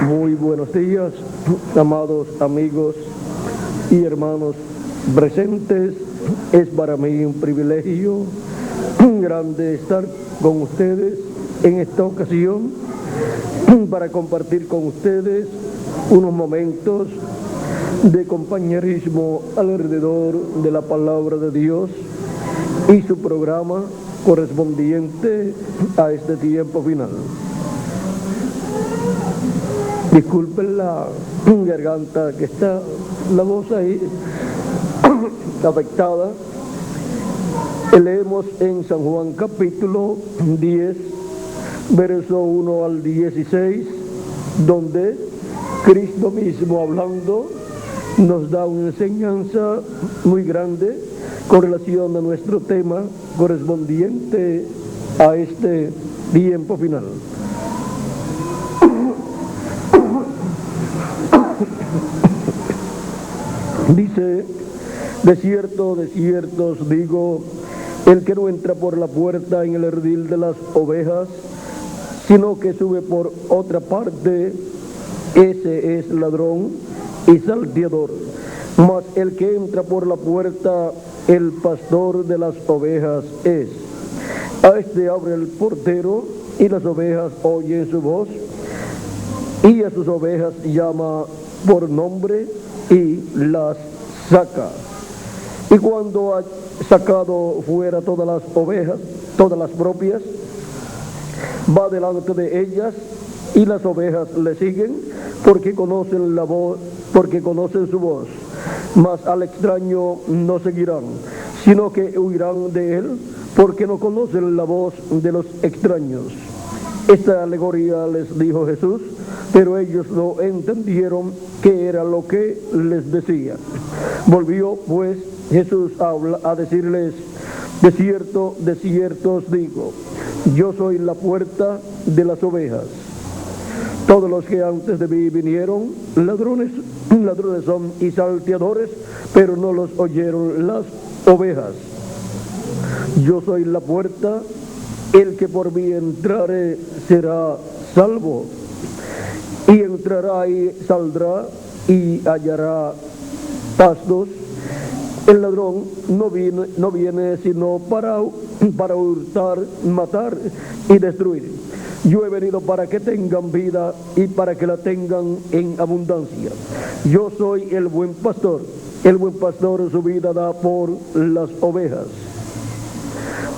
Muy buenos días, amados amigos y hermanos presentes. Es para mí un privilegio grande estar con ustedes en esta ocasión para compartir con ustedes unos momentos de compañerismo alrededor de la palabra de Dios y su programa correspondiente a este tiempo final. Disculpen la garganta que está, la voz ahí afectada. Leemos en San Juan capítulo 10, verso 1 al 16, donde Cristo mismo hablando nos da una enseñanza muy grande con relación a nuestro tema correspondiente a este tiempo final. Dice: de cierto os digo, el que no entra por la puerta en el redil de las ovejas, sino que sube por otra parte, ese es ladrón y salteador. Mas el que entra por la puerta, el pastor de las ovejas es. A este abre el portero, y las ovejas oyen su voz, y a sus ovejas llama por nombre y las saca. Y cuando ha sacado fuera todas las ovejas, todas las propias, va delante de ellas, y las ovejas le siguen porque conocen la voz, porque conocen su voz. Mas al extraño no seguirán, sino que huirán de él, porque no conocen la voz de los extraños. Esta alegoría les dijo Jesús, pero ellos no entendieron qué era lo que les decía. Volvió pues Jesús a decirles: de cierto os digo, yo soy la puerta de las ovejas. Todos los que antes de mí vinieron, ladrones son y salteadores, pero no los oyeron las ovejas. Yo soy la puerta, el que por mí entrare será salvo, y entrará y saldrá y hallará pastos. El ladrón no viene sino para hurtar, matar y destruir. Yo he venido para que tengan vida y para que la tengan en abundancia. Yo soy el buen pastor. El buen pastor su vida da por las ovejas.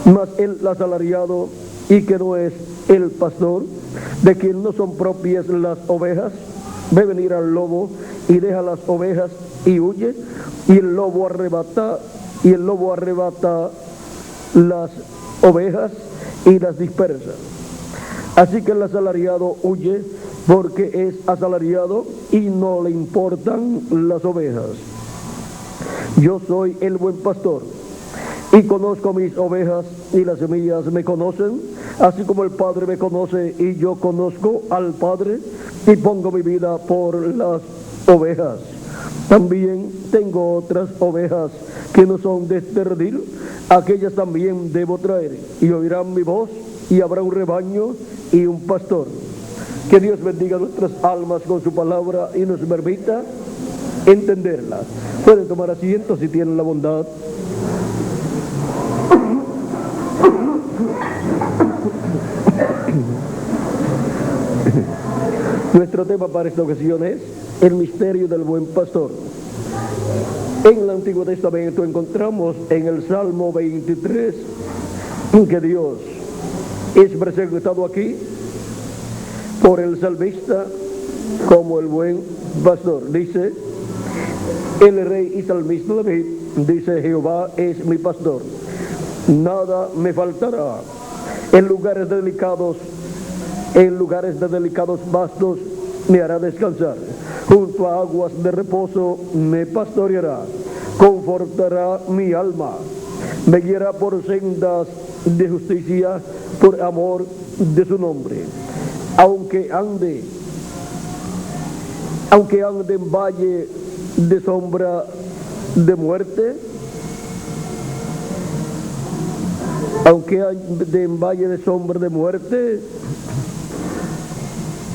Mas el asalariado, y que no es el pastor, de quien no son propias las ovejas, ve venir al lobo y deja las ovejas y huye, y el lobo arrebata las ovejas y las dispersa. Así que el asalariado huye porque es asalariado y no le importan las ovejas. Yo soy el buen pastor y conozco mis ovejas, y las mías me conocen, así como el Padre me conoce y yo conozco al Padre y pongo mi vida por las ovejas. También tengo otras ovejas que no son de este redil, aquellas también debo traer, y oirán mi voz, y habrá un rebaño y un pastor. Que Dios bendiga nuestras almas con su palabra y nos permita entenderla. Pueden tomar asiento si tienen la bondad. Nuestro tema para esta ocasión es el misterio del buen pastor. En el Antiguo Testamento encontramos en el Salmo 23 que Dios es presentado aquí por el salmista como el buen pastor. Dice el rey y salmista David, dice: Jehová es mi pastor, nada me faltará. En lugares de delicados pastos me hará descansar, junto a aguas de reposo me pastoreará, confortará mi alma, me guiará por sendas de justicia por amor de su nombre. Aunque ande en valle de sombra de muerte, aunque ande en valle de sombra de muerte,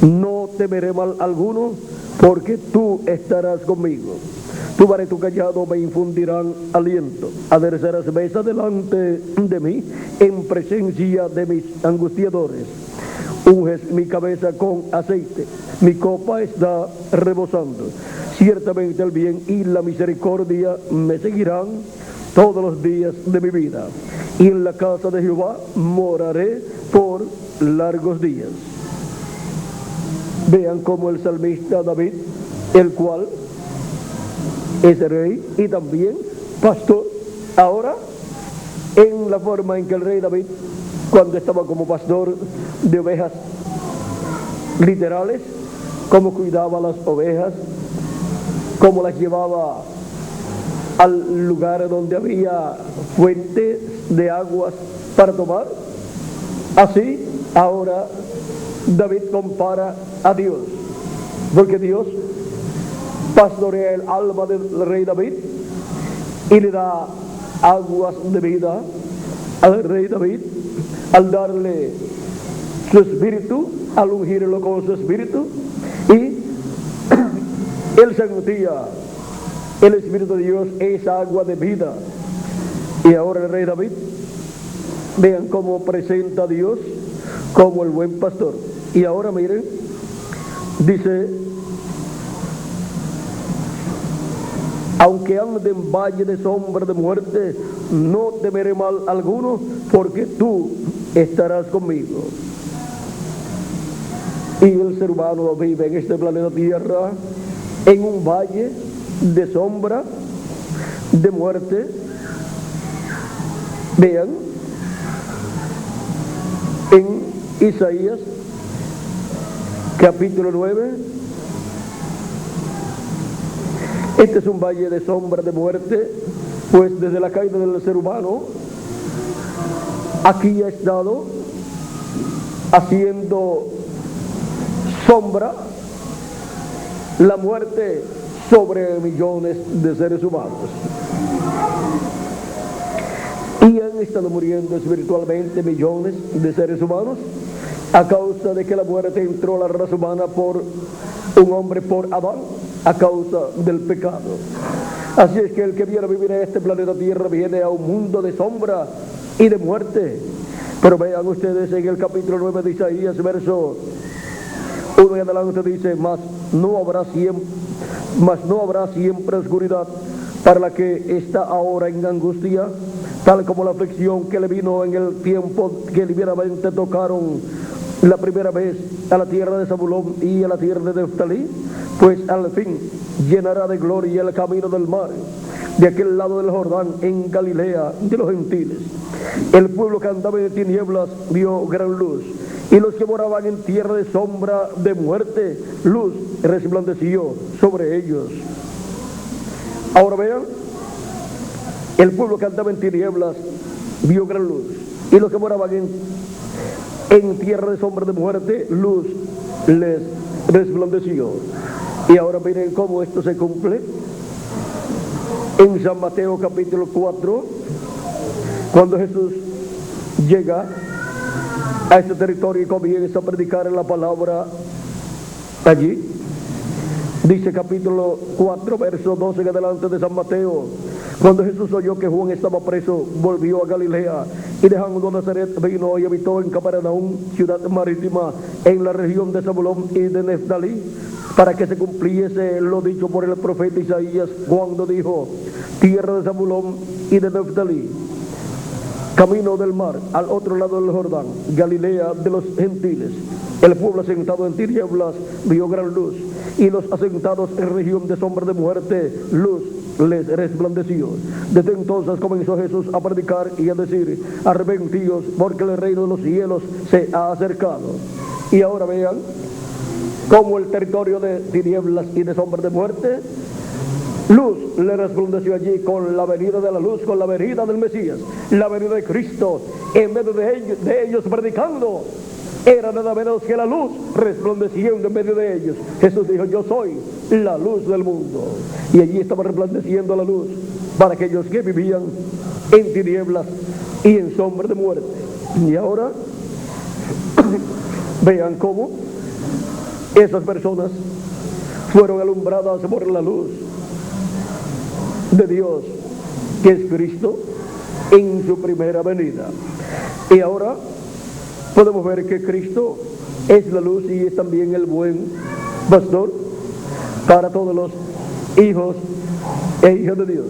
No temeré mal alguno, porque tú estarás conmigo. Tu vara y tu callado me infundirán aliento. Aderezarás mesa delante de mí, en presencia de mis angustiadores. Unges mi cabeza con aceite, mi copa está rebosando. Ciertamente el bien y la misericordia me seguirán todos los días de mi vida, y en la casa de Jehová moraré por largos días. Vean cómo el salmista David, el cual es rey y también pastor, ahora en la forma en que el rey David, cuando estaba como pastor de ovejas literales, cómo cuidaba las ovejas, cómo las llevaba al lugar donde había fuentes de aguas para tomar. Así ahora David compara a Dios, porque Dios pastorea el alma del rey David y le da aguas de vida al rey David al darle su espíritu, al ungirlo con su espíritu, y él sentía el espíritu de Dios, esa agua de vida. Y ahora el rey David, vean cómo presenta a Dios como el buen pastor. Y ahora miren, dice: aunque ande en valle de sombra de muerte, no temeré mal alguno, porque tú estarás conmigo. Y el ser humano vive en este planeta Tierra en un valle de sombra de muerte. Vean en Isaías capítulo 9. Este es un valle de sombra de muerte, pues desde la caída del ser humano aquí ha estado haciendo sombra la muerte sobre millones de seres humanos, y han estado muriendo espiritualmente millones de seres humanos a causa de que la muerte entró a la raza humana por un hombre, por Adán, a causa del pecado. Así es que el que viene a vivir en este planeta Tierra viene a un mundo de sombra y de muerte. Pero vean ustedes en el capítulo 9 de Isaías, verso 1 y adelante, dice: mas no habrá siempre oscuridad para la que está ahora en angustia, tal como la aflicción que le vino en el tiempo que ligeramente tocaron la primera vez a la tierra de Zabulón y a la tierra de Neftalí, pues al fin llenará de gloria el camino del mar, de aquel lado del Jordán, en Galilea de los gentiles. El pueblo que andaba en tinieblas vio gran luz, y los que moraban en tierra de sombra de muerte, luz resplandeció sobre ellos. Ahora vean, el pueblo que andaba en tinieblas vio gran luz, y los que moraban en tierra de sombra de muerte, luz les resplandeció. Y ahora miren cómo esto se cumple en San Mateo capítulo 4, cuando Jesús llega a este territorio y comienza a predicar la palabra allí. Dice capítulo 4, verso 12 en adelante de San Mateo: cuando Jesús oyó que Juan estaba preso, volvió a Galilea, y dejando Nazaret vino y habitó en Capernaum, ciudad marítima, en la región de Zabulón y de Neftalí, para que se cumpliese lo dicho por el profeta Isaías, cuando dijo: tierra de Zabulón y de Neftalí, camino del mar, al otro lado del Jordán, Galilea de los gentiles. El pueblo asentado en tinieblas vio gran luz, y los asentados en región de sombra de muerte, luz les resplandeció. Desde entonces comenzó Jesús a predicar y a decir: arrepentíos, porque el reino de los cielos se ha acercado. Y ahora vean cómo el territorio de tinieblas y de sombra de muerte, luz le resplandeció allí con la venida de la luz, con la venida del Mesías, la venida de Cristo en medio de ellos predicando. Era nada menos que la luz resplandeciendo en medio de ellos. Jesús dijo: yo soy la luz del mundo. Y allí estaba resplandeciendo la luz para aquellos que vivían en tinieblas y en sombra de muerte. Y ahora vean cómo Esas personas fueron alumbradas por la luz de Dios, que es Cristo, en su primera venida. Y ahora podemos ver que Cristo es la luz y es también el buen pastor para todos los hijos e hijas de Dios.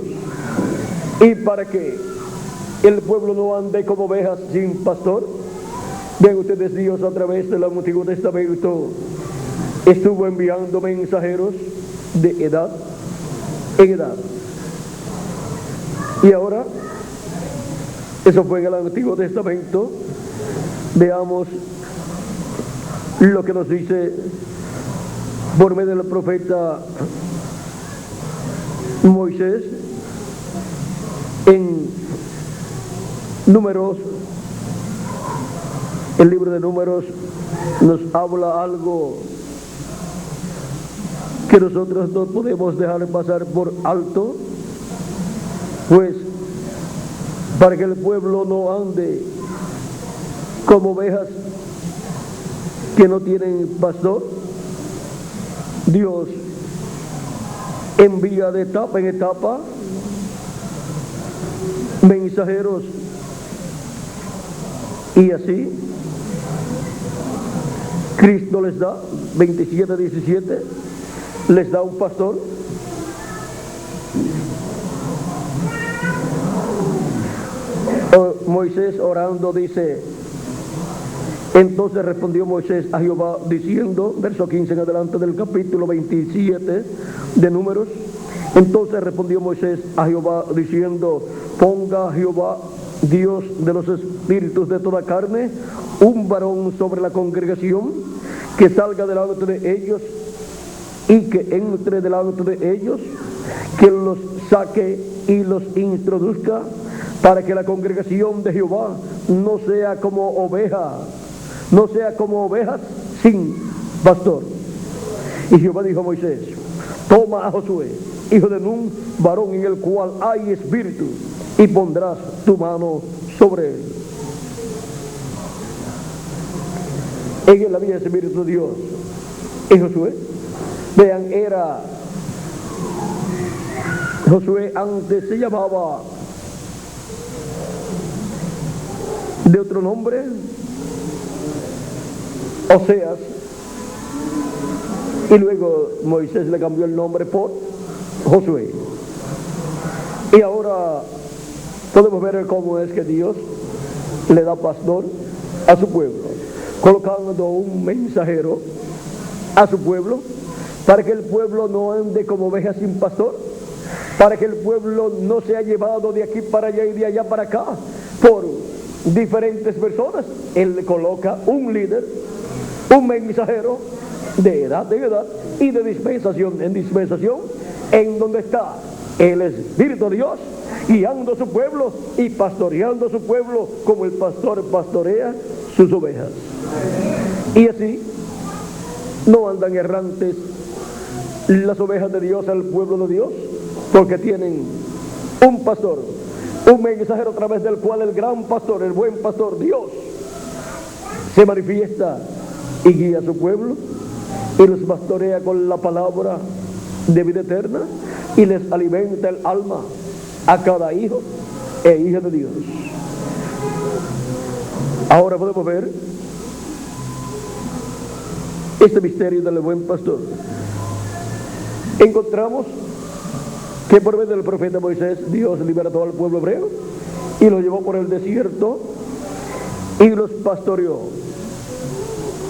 Y para que el pueblo no ande como ovejas sin pastor, vean ustedes, Dios a través del Antiguo Testamento estuvo enviando mensajeros de edad en edad. Y ahora, eso fue en el Antiguo Testamento. Veamos lo que nos dice por medio del profeta Moisés en Números. El libro de Números nos habla algo que nosotros no podemos dejar pasar por alto, pues para que el pueblo no ande como ovejas que no tienen pastor, Dios envía de etapa en etapa mensajeros, y así Cristo les da 27:17, les da un pastor. Moisés orando dice: entonces respondió Moisés a Jehová diciendo, verso 15 en adelante del capítulo 27 de Números, entonces respondió Moisés a Jehová diciendo: ponga Jehová, Dios de los espíritus de toda carne, un varón sobre la congregación, que salga delante de ellos y que entre delante de ellos, que los saque y los introduzca, para que la congregación de Jehová no sea como ovejas sin pastor. Y Jehová dijo a Moisés: toma a Josué, hijo de Nun, varón en el cual hay espíritu, y pondrás tu mano sobre él. En él había espíritu de Dios. Y Josué, vean, Josué antes se llamaba de otro nombre, Oseas, y luego Moisés le cambió el nombre por Josué. Y ahora podemos ver cómo es que Dios le da pastor a su pueblo, colocando un mensajero a su pueblo, para que el pueblo no ande como ovejas sin pastor, para que el pueblo no sea llevado de aquí para allá y de allá para acá por diferentes personas. Él le coloca un líder, un mensajero de edad en edad y de dispensación en dispensación, en donde está el Espíritu de Dios guiando a su pueblo y pastoreando a su pueblo como el pastor pastorea sus ovejas. Y así no andan errantes las ovejas de Dios al pueblo de Dios, porque tienen un pastor, un mensajero a través del cual el gran pastor, el buen pastor Dios, se manifiesta y guía a su pueblo y los pastorea con la palabra de vida eterna y les alimenta el alma a cada hijo e hija de Dios. Ahora podemos ver este misterio del buen pastor. Encontramos que por medio del profeta Moisés Dios libertó al pueblo hebreo y lo llevó por el desierto y los pastoreó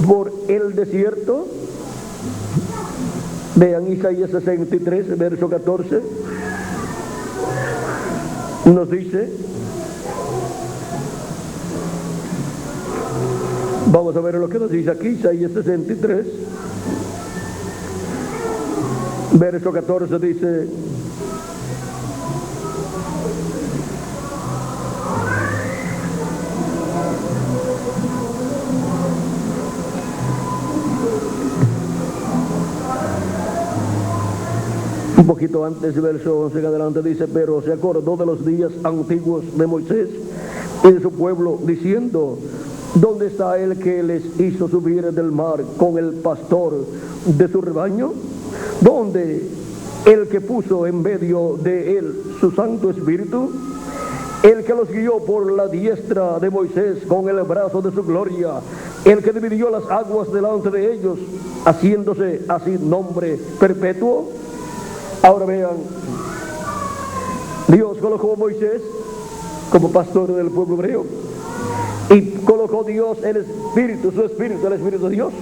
por el desierto. Vean Isaías 63, verso 14, nos dice, vamos a ver lo que nos dice aquí, Isaías 63, verso 14 dice: un poquito antes, verso 11 en adelante dice: pero se acordó de los días antiguos de Moisés y de su pueblo, diciendo: ¿Dónde está el que les hizo subir del mar con el pastor de su rebaño? ¿Dónde el que puso en medio de él su Santo Espíritu? El que los guió por la diestra de Moisés con el brazo de su gloria, el que dividió las aguas delante de ellos, haciéndose así nombre perpetuo. Ahora vean, Dios colocó a Moisés como pastor del pueblo hebreo, y colocó Dios el Espíritu, su Espíritu, el Espíritu de Dios,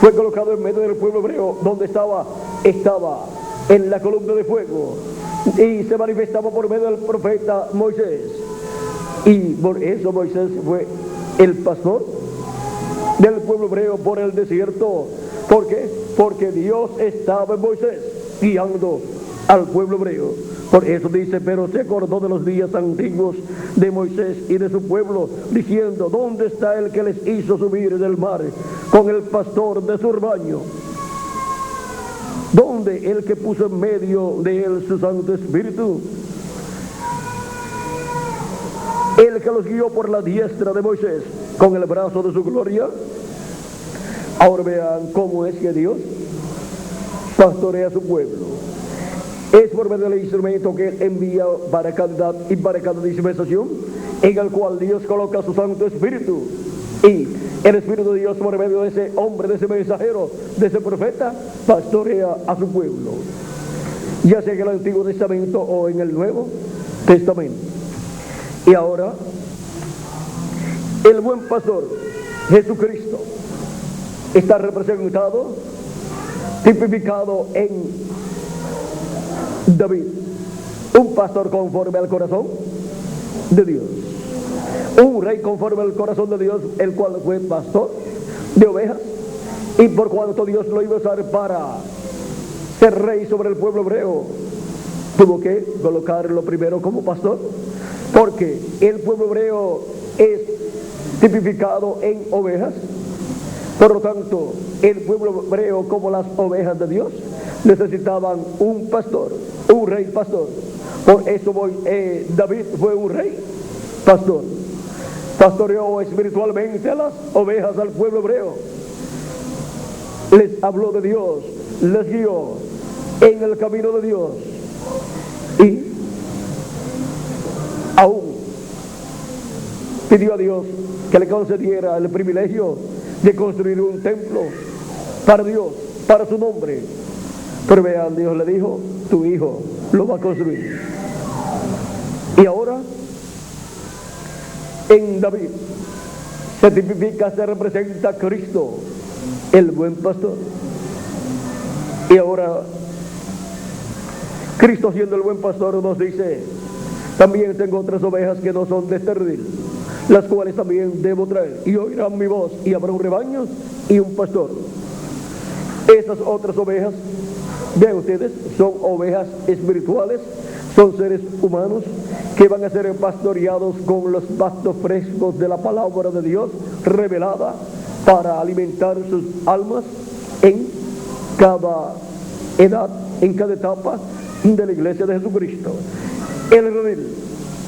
fue colocado en medio del pueblo hebreo, donde estaba en la columna de fuego, y se manifestaba por medio del profeta Moisés. Y por eso Moisés fue el pastor del pueblo hebreo por el desierto. ¿Por qué? Porque Dios estaba en Moisés guiando al pueblo hebreo. Por eso dice, pero se acordó de los días antiguos de Moisés y de su pueblo, diciendo, ¿dónde está el que les hizo subir del mar con el pastor de su rebaño? ¿Dónde el que puso en medio de él su Santo Espíritu? El que los guió por la diestra de Moisés con el brazo de su gloria. Ahora vean cómo es que Dios pastorea a su pueblo. Es por medio del instrumento que Él envía para cada edad y para cada dispensación, en el cual Dios coloca su Santo Espíritu. Y el Espíritu de Dios, por medio de ese hombre, de ese mensajero, de ese profeta, pastorea a su pueblo, ya sea en el Antiguo Testamento o en el Nuevo Testamento. Y ahora, el buen pastor, Jesucristo, está representado, tipificado en David, un pastor conforme al corazón de Dios, un rey conforme al corazón de Dios, el cual fue pastor de ovejas, y por cuanto Dios lo iba a usar para ser rey sobre el pueblo hebreo, tuvo que colocarlo primero como pastor, porque el pueblo hebreo es tipificado en ovejas. Por lo tanto, el pueblo hebreo, como las ovejas de Dios, necesitaban un pastor, un rey pastor. Por eso David fue un rey pastor. Pastoreó espiritualmente a las ovejas al pueblo hebreo. Les habló de Dios, les guió en el camino de Dios. Y aún pidió a Dios que le concediera el privilegio de construir un templo para Dios, para su nombre. Pero vean, Dios le dijo, tu hijo lo va a construir. Y ahora, en David se tipifica, se representa a Cristo, el buen pastor. Y ahora, Cristo, siendo el buen pastor, nos dice, también tengo otras ovejas que no son de este redil, las cuales también debo traer, y oirán mi voz, y habrá un rebaño y un pastor. Esas otras ovejas, vean ustedes, son ovejas espirituales, son seres humanos que van a ser pastoreados con los pastos frescos de la palabra de Dios revelada para alimentar sus almas en cada edad, en cada etapa de la iglesia de Jesucristo. El redil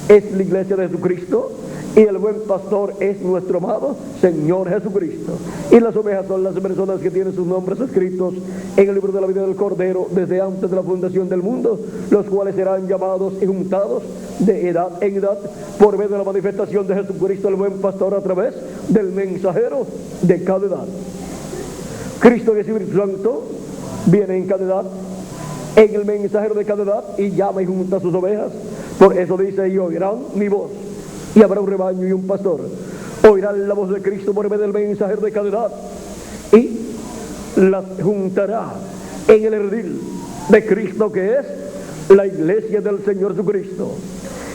es la iglesia de Jesucristo, y el buen pastor es nuestro amado Señor Jesucristo. Y las ovejas son las personas que tienen sus nombres escritos en el libro de la vida del Cordero desde antes de la fundación del mundo, los cuales serán llamados y juntados de edad en edad por medio de la manifestación de Jesucristo, el buen pastor, a través del mensajero de cada edad. Cristo, el Espíritu Santo, viene en cada edad, en el mensajero de cada edad, y llama y junta a sus ovejas. Por eso dice, y oirán mi voz, y habrá un rebaño y un pastor. Oirán la voz de Cristo por medio del mensajero de cada edad, y las juntará en el redil de Cristo, que es la iglesia del Señor Jesucristo.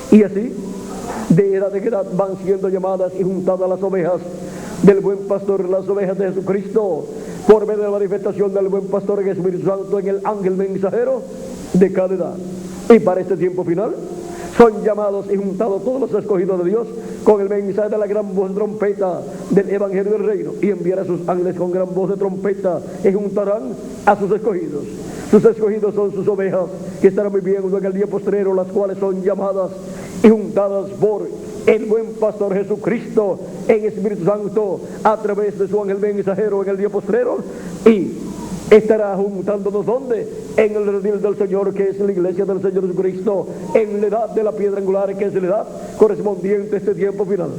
Y así, de edad en edad, van siendo llamadas y juntadas las ovejas del buen pastor, las ovejas de Jesucristo, por medio de la manifestación del buen pastor en el Espíritu Santo, en el ángel mensajero de cada edad. Y para este tiempo final son llamados y juntados todos los escogidos de Dios con el mensaje de la gran voz de trompeta del evangelio del reino, y enviará a sus ángeles con gran voz de trompeta, y juntarán a sus escogidos. Sus escogidos son sus ovejas, que estarán viviendo en el día postrero, las cuales son llamadas y juntadas por el buen pastor Jesucristo, en Espíritu Santo a través de su ángel mensajero en el día postrero, y estará juntándonos donde, en el redil del Señor, que es la iglesia del Señor Jesucristo, en la edad de la piedra angular, que es la edad correspondiente a este tiempo final,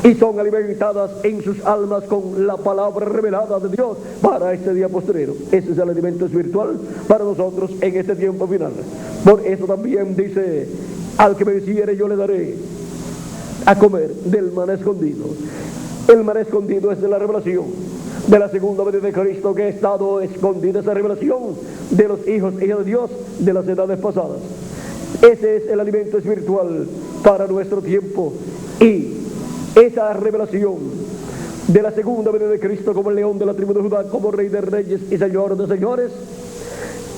y son alimentadas en sus almas con la palabra revelada de Dios para este día postrero. Ese es el alimento espiritual para nosotros en este tiempo final. Por eso también dice: al que me venciere yo le daré a comer del maná escondido. El maná escondido es de la revelación de la segunda venida de Cristo, que ha estado escondida esa revelación de los hijos e hijas de Dios de las edades pasadas. Ese es el alimento espiritual para nuestro tiempo, y esa revelación de la segunda venida de Cristo como el león de la tribu de Judá, como rey de reyes y señor de señores,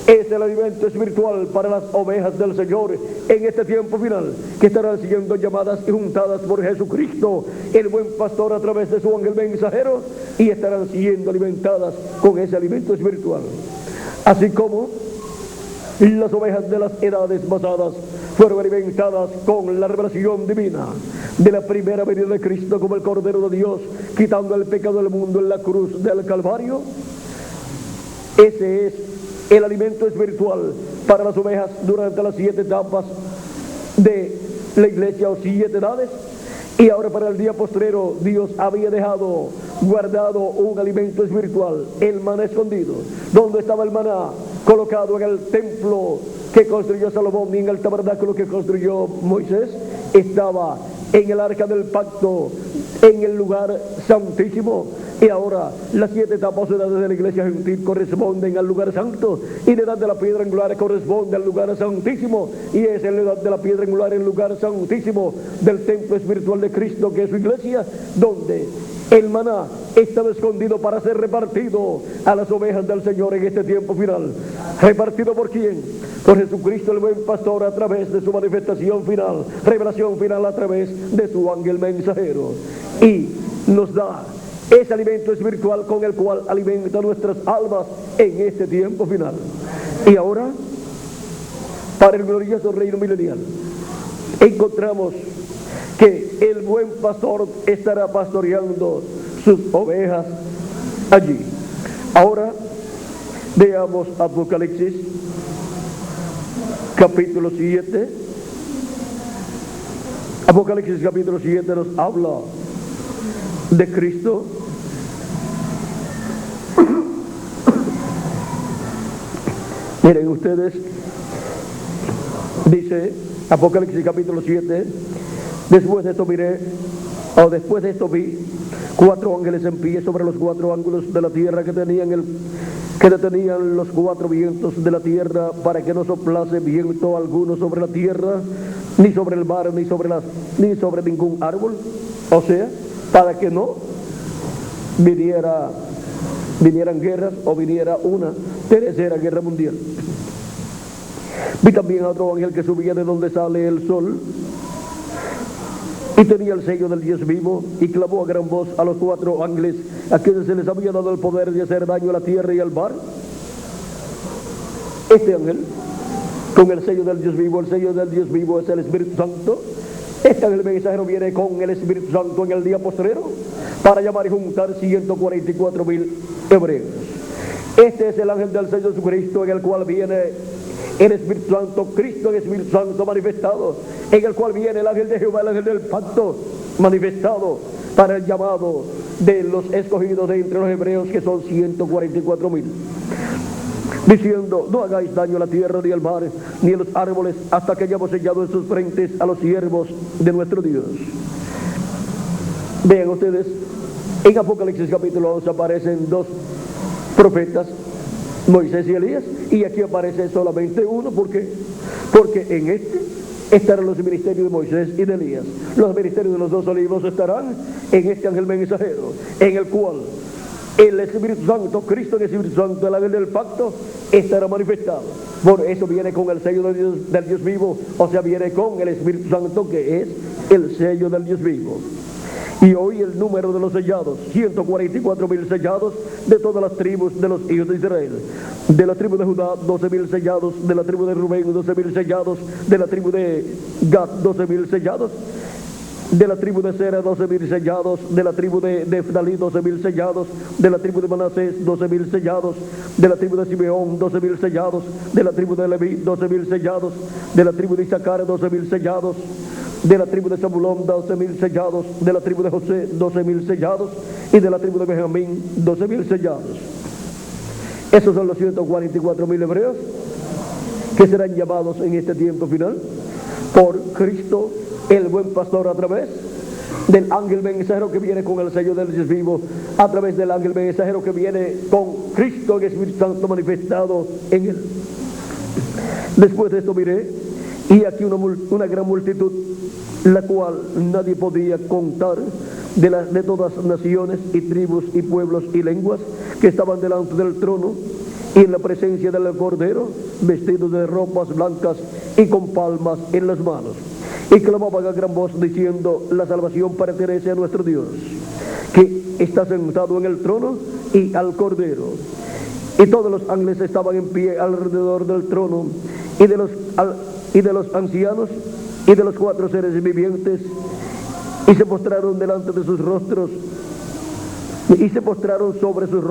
es el alimento espiritual para las ovejas del Señor en este tiempo final, que estarán siendo llamadas y juntadas por Jesucristo, el buen pastor, a través de su ángel mensajero, y estarán siendo alimentadas con ese alimento espiritual. Así como las ovejas de las edades pasadas fueron alimentadas con la revelación divina de la primera venida de Cristo como el Cordero de Dios, quitando el pecado del mundo en la cruz del Calvario. Ese es el alimento espiritual para las ovejas durante las 7 etapas de la iglesia, o 7 edades. Y ahora, para el día postrero, Dios había dejado guardado un alimento espiritual, el maná escondido. ¿Dónde estaba el maná? Colocado en el templo que construyó Salomón y en el tabernáculo que construyó Moisés. Estaba en el arca del pacto, en el lugar santísimo. Y ahora las 7 etapas de la iglesia gentil corresponden al lugar santo, y la edad de la piedra angular corresponde al lugar santísimo, y es en la edad de la piedra angular el lugar santísimo del templo espiritual de Cristo, que es su iglesia, donde el maná estaba escondido para ser repartido a las ovejas del Señor en este tiempo final. ¿Repartido por quién? Por Jesucristo, el buen pastor, a través de su manifestación final, revelación final, a través de su ángel mensajero. Y nos da ese alimento espiritual con el cual alimenta nuestras almas en este tiempo final. Y ahora, para el glorioso reino milenial, encontramos que el buen pastor estará pastoreando sus ovejas allí. Ahora veamos Apocalipsis capítulo 7. Apocalipsis capítulo 7 nos habla de Cristo. Miren ustedes, dice Apocalipsis capítulo 7: después de esto vi 4 ángeles en pie sobre los 4 ángulos de la tierra, que detenían los 4 vientos de la tierra, para que no soplase viento alguno sobre la tierra, ni sobre el mar, ni sobre ningún árbol. O sea, para que no vinieran guerras, o viniera una tercera guerra mundial. Vi también a otro ángel que subía de donde sale el sol, y tenía el sello del Dios vivo, y clamó a gran voz a los 4 ángeles a quienes se les había dado el poder de hacer daño a la tierra y al mar. Este ángel, con el sello del Dios vivo, el sello del Dios vivo es el Espíritu Santo. Este ángel mensajero viene con el Espíritu Santo en el día postrero para llamar y juntar 144,000 hebreos. Este es el ángel del sello de Jesucristo, en el cual viene el Espíritu Santo, Cristo, el Espíritu Santo manifestado, en el cual viene el ángel de Jehová, el ángel del pacto manifestado para el llamado de los escogidos de entre los hebreos, que son 144,000, diciendo: no hagáis daño a la tierra, ni al mar, ni a los árboles, hasta que hayamos sellado en sus frentes a los siervos de nuestro Dios. Vean ustedes, en Apocalipsis capítulo 11 aparecen 2 profetas, Moisés y Elías, y aquí aparece solamente uno. ¿Por qué? Porque en este estarán los ministerios de Moisés y de Elías. Los ministerios de los 2 olivos estarán en este ángel mensajero, en el cual el Espíritu Santo, Cristo, el Espíritu Santo, el ángel del pacto, estará manifestado. Por eso viene con el sello del Dios vivo, o sea, viene con el Espíritu Santo, que es el sello del Dios vivo. Y hoy el número de los sellados, 144,000 sellados de todas las tribus de los hijos de Israel. De la tribu de Judá, 12,000 sellados. De la tribu de Rubén, 12,000 sellados. De la tribu de Gad, 12,000 sellados. De la tribu de Sera, 12,000 sellados. De la tribu de Neftalí, 12,000 sellados. De la tribu de Manasés, 12,000 sellados. De la tribu de Simeón, 12,000 sellados. De la tribu de Leví, 12,000 sellados. De la tribu de Isaacar, 12,000 sellados. De la tribu de Zabulón, 12,000 sellados. De la tribu de José, 12,000 sellados. Y de la tribu de Benjamín, 12,000 sellados. Esos son los 144,000 hebreos que serán llamados en este tiempo final por Cristo, el buen pastor, a través del ángel mensajero que viene con el sello del Dios vivo, a través del ángel mensajero que viene con Cristo, el Espíritu Santo manifestado en él. Después de esto miré, y aquí una gran multitud, la cual nadie podía contar, de todas naciones y tribus y pueblos y lenguas, que estaban delante del trono y en la presencia del Cordero, vestidos de ropas blancas y con palmas en las manos, y clamaban a gran voz diciendo: la salvación pertenece a nuestro Dios, que está sentado en el trono y al Cordero. Y todos los ángeles estaban en pie alrededor del trono y de los ancianos y de los 4 seres vivientes, y se postraron delante de sus rostros, y se postraron sobre sus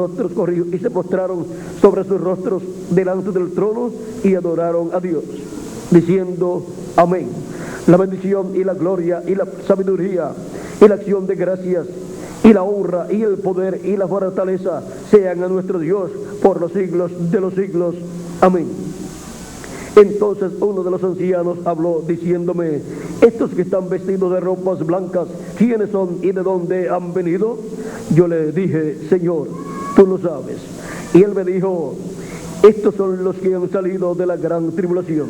rostros delante del trono y adoraron a Dios, diciendo: amén. La bendición y la gloria y la sabiduría y la acción de gracias y la honra y el poder y la fortaleza sean a nuestro Dios por los siglos de los siglos. Amén. Entonces uno de los ancianos habló diciéndome: estos que están vestidos de ropas blancas, ¿quiénes son y de dónde han venido? Yo le dije: Señor, tú lo sabes. Y él me dijo: estos son los que han salido de la gran tribulación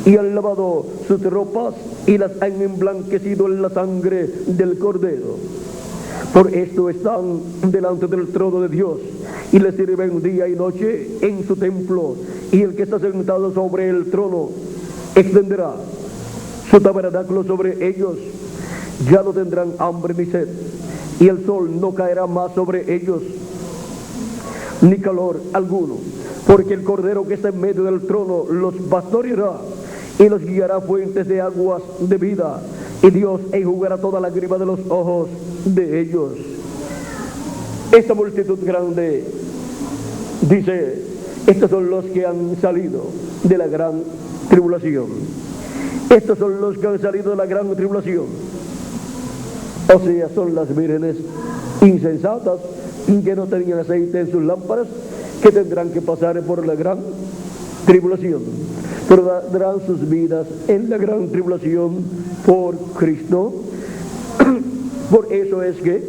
y han lavado sus ropas y las han emblanquecido en la sangre del Cordero. Por esto están delante del trono de Dios y le sirven día y noche en su templo, y el que está sentado sobre el trono extenderá su tabernáculo sobre ellos. Ya no tendrán hambre ni sed, y el sol no caerá más sobre ellos, ni calor alguno, porque el Cordero que está en medio del trono los pastoreará y los guiará a fuentes de aguas de vida, y Dios enjugará toda lágrima de los ojos de ellos. Esta multitud grande dice: estos son los que han salido de la gran tribulación. Estos son los que han salido de la gran tribulación. O sea, son las vírgenes insensatas que no tenían aceite en sus lámparas, que tendrán que pasar por la gran tribulación, pero darán sus vidas en la gran tribulación por Cristo. Por eso es que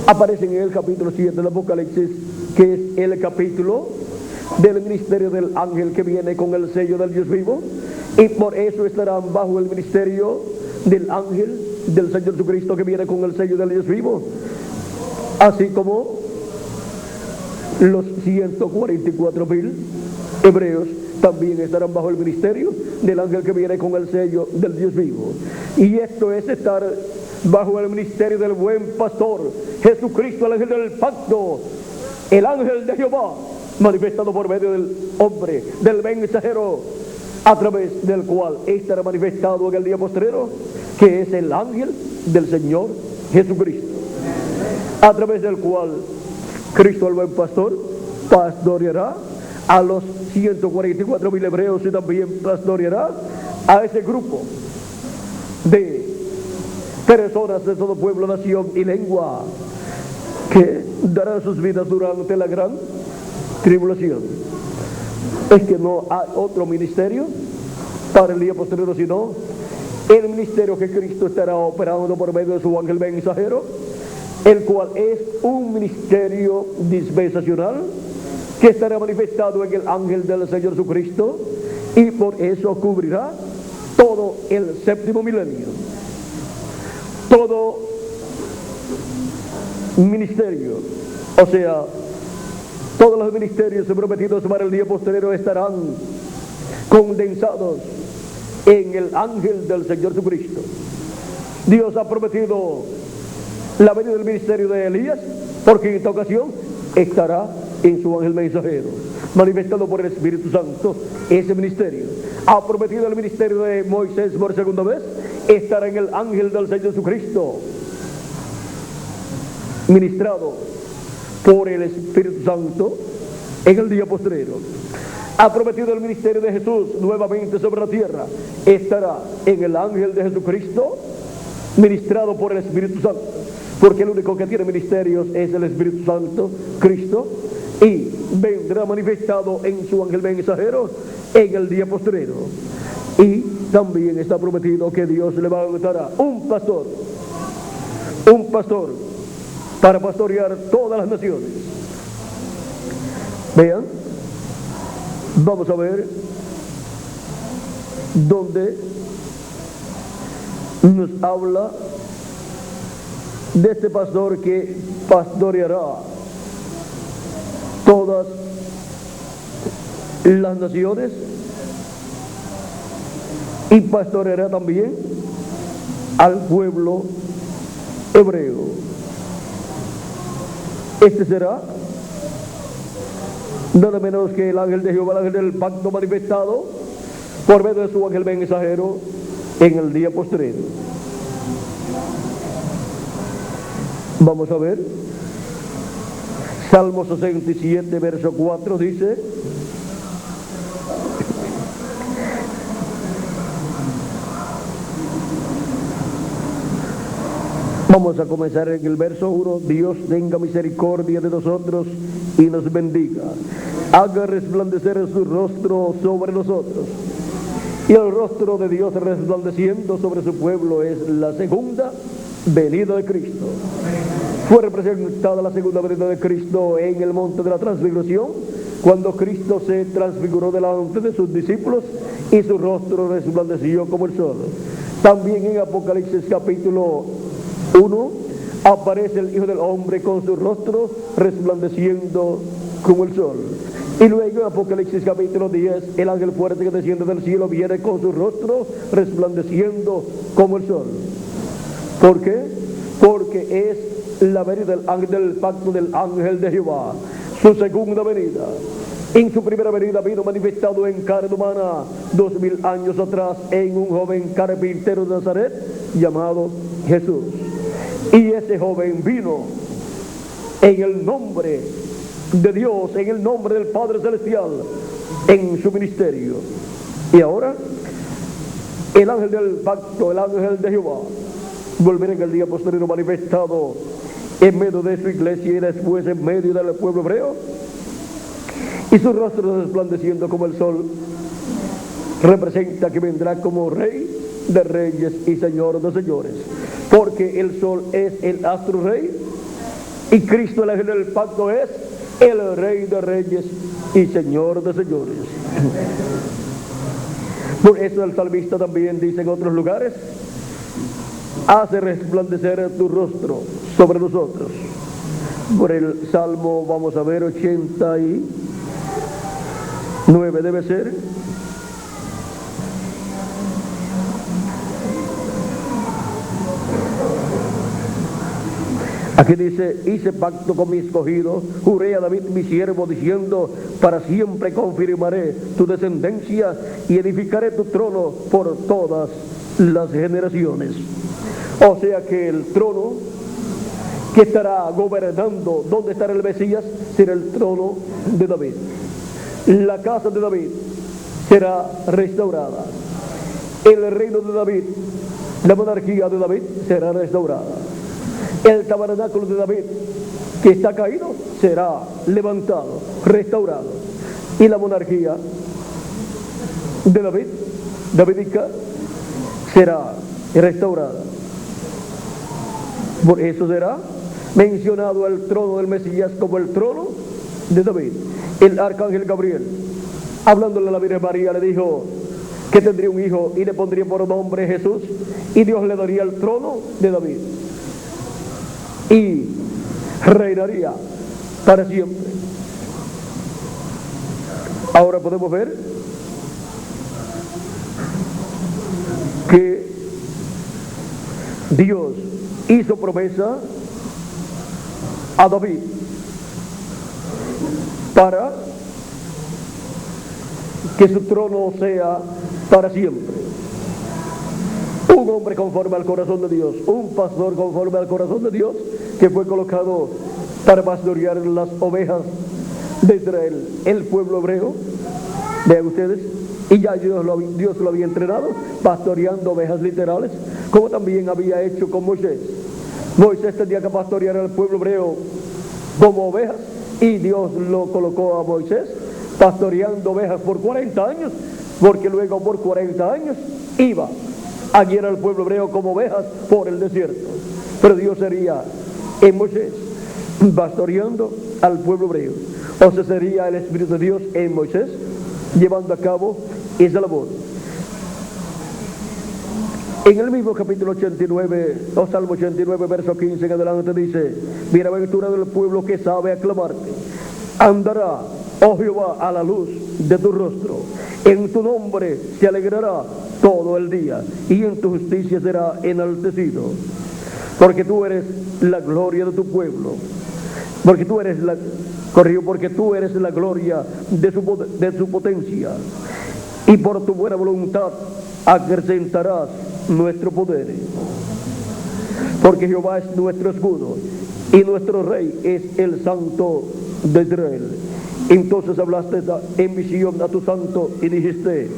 aparece en el capítulo 7 del Apocalipsis, que es el capítulo del ministerio del ángel que viene con el sello del Dios vivo, y por eso estarán bajo el ministerio del ángel del Señor Jesucristo que viene con el sello del Dios vivo, así como los 144,000 hebreos también estarán bajo el ministerio del ángel que viene con el sello del Dios vivo. Y esto es estar bajo el ministerio del buen pastor Jesucristo, el ángel del pacto, el ángel de Jehová, manifestado por medio del hombre, del mensajero, a través del cual estará manifestado en el día postrero, que es el ángel del Señor Jesucristo, a través del cual Cristo, el buen pastor, pastoreará a los 144,000 hebreos, y también pastoreará a ese grupo de personas de todo pueblo, nación y lengua, que darán sus vidas durante la gran tribulación. Es que no hay otro ministerio para el día posterior, sino el ministerio que Cristo estará operando por medio de su ángel mensajero, el cual es un ministerio dispensacional que estará manifestado en el ángel del Señor Jesucristo, y por eso cubrirá todo el séptimo milenio. Todo ministerio, o sea, todos los ministerios prometidos para el día posterior estarán condensados en el ángel del Señor Jesucristo. Dios ha prometido la venida del ministerio de Elías, porque en esta ocasión estará en su ángel mensajero, manifestado por el Espíritu Santo ese ministerio. Ha prometido el ministerio de Moisés por segunda vez, estará en el ángel del Señor Jesucristo, ministrado por el Espíritu Santo en el día postrero. Ha prometido el ministerio de Jesús nuevamente sobre la tierra. Estará en el ángel de Jesucristo, ministrado por el Espíritu Santo, porque el único que tiene ministerios es el Espíritu Santo, Cristo, y vendrá manifestado en su ángel mensajero en el día postrero. Y también está prometido que Dios levantará un pastor para pastorear todas las naciones. Vean, vamos a ver donde nos habla de este pastor que pastoreará todas las naciones y pastoreará también al pueblo hebreo. Este será nada menos que el ángel de Jehová, el ángel del pacto manifestado por medio de su ángel mensajero en el día postrero. Vamos a ver, Salmo 67, verso 4 dice: vamos a comenzar en el verso 1. Dios tenga misericordia de nosotros y nos bendiga, haga resplandecer su rostro sobre nosotros. Y el rostro de Dios resplandeciendo sobre su pueblo es la segunda venida de Cristo. Fue representada la segunda venida de Cristo en el monte de la transfiguración, cuando Cristo se transfiguró delante de sus discípulos y su rostro resplandeció como el sol. También en Apocalipsis capítulo 1 aparece el Hijo del Hombre con su rostro resplandeciendo como el sol. Y luego en Apocalipsis capítulo 10, el ángel fuerte que desciende del cielo viene con su rostro resplandeciendo como el sol. ¿Por qué? Porque es la venida del ángel del pacto del ángel de Jehová, su segunda venida. En su primera venida vino manifestado en carne humana 2000 años atrás en un joven carpintero de Nazaret llamado Jesús. Y ese joven vino en el nombre de Dios, en el nombre del Padre Celestial, en su ministerio. Y ahora el ángel del pacto, el ángel de Jehová, volverá en el día posterior manifestado en medio de su iglesia y después en medio del pueblo hebreo, y su rostro resplandeciendo como el sol representa que vendrá como rey de reyes y señor de señores, porque el sol es el astro rey y Cristo, el ángel del pacto, es el rey de reyes y señor de señores. Por eso el salmista también dice en otros lugares: hace resplandecer tu rostro sobre nosotros. Por el Salmo, vamos a ver, 89 debe ser. Aquí dice: hice pacto con mi escogido, juré a David mi siervo, diciendo: para siempre confirmaré tu descendencia y edificaré tu trono por todas las generaciones. O sea que el trono que estará gobernando, donde estará el Mesías, será el trono de David. La casa de David será restaurada. El reino de David, la monarquía de David será restaurada. El tabernáculo de David, que está caído, será levantado, restaurado. Y la monarquía de David, davídica, será restaurada. Por eso será mencionado el trono del Mesías como el trono de David. El arcángel Gabriel, hablándole a la Virgen María, le dijo que tendría un hijo y le pondría por nombre Jesús, y Dios le daría el trono de David y reinaría para siempre. Ahora podemos ver que Dios hizo promesa a David para que su trono sea para siempre. un hombre conforme al corazón de Dios, un pastor conforme al corazón de Dios, que fue colocado para pastorear las ovejas de Israel, el pueblo hebreo. Vean ustedes, y ya Dios lo había entrenado pastoreando ovejas literales, como también había hecho con Moisés. Moisés tenía que pastorear al pueblo hebreo como ovejas, y Dios lo colocó a Moisés pastoreando ovejas por 40 años, porque luego por 40 años iba a guiar al pueblo hebreo como ovejas por el desierto. Pero Dios sería en Moisés pastoreando al pueblo hebreo, o sea, sería el Espíritu de Dios en Moisés llevando a cabo esa labor. En el mismo capítulo 89, o Salmo 89, verso 15 en adelante dice: bienaventurado el pueblo que sabe aclamarte. Andará, oh Jehová, a la luz de tu rostro. En tu nombre se alegrará todo el día, y en tu justicia será enaltecido. Porque tú eres la gloria de tu pueblo. Porque tú eres la gloria de su potencia. Y por tu buena voluntad acrecentarás nuestro poder. Porque Jehová es nuestro escudo, y nuestro rey es el Santo de Israel. Entonces hablaste en visión a tu santo y dijiste: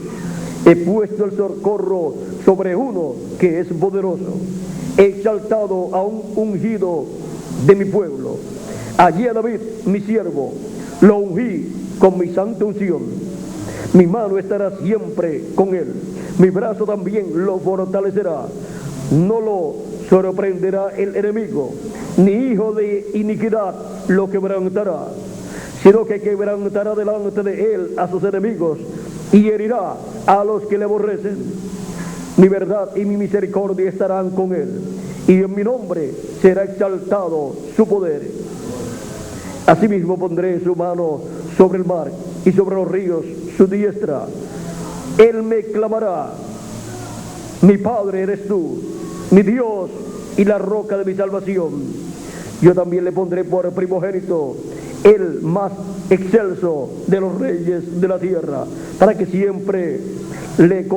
he puesto el socorro sobre uno que es poderoso. He exaltado a un ungido de mi pueblo. Allí a David, mi siervo, lo ungí con mi santa unción. Mi mano estará siempre con él. Mi brazo también lo fortalecerá. No lo sorprenderá el enemigo, ni hijo de iniquidad lo quebrantará, sino que quebrantará delante de él a sus enemigos y herirá a los que le aborrecen. Mi verdad y mi misericordia estarán con él, y en mi nombre será exaltado su poder. Asimismo pondré su mano sobre el mar y sobre los ríos su diestra. Él me clamará: mi Padre eres tú, mi Dios y la roca de mi salvación. Yo también le pondré por primogénito, el más excelso de los reyes de la tierra, para siempre le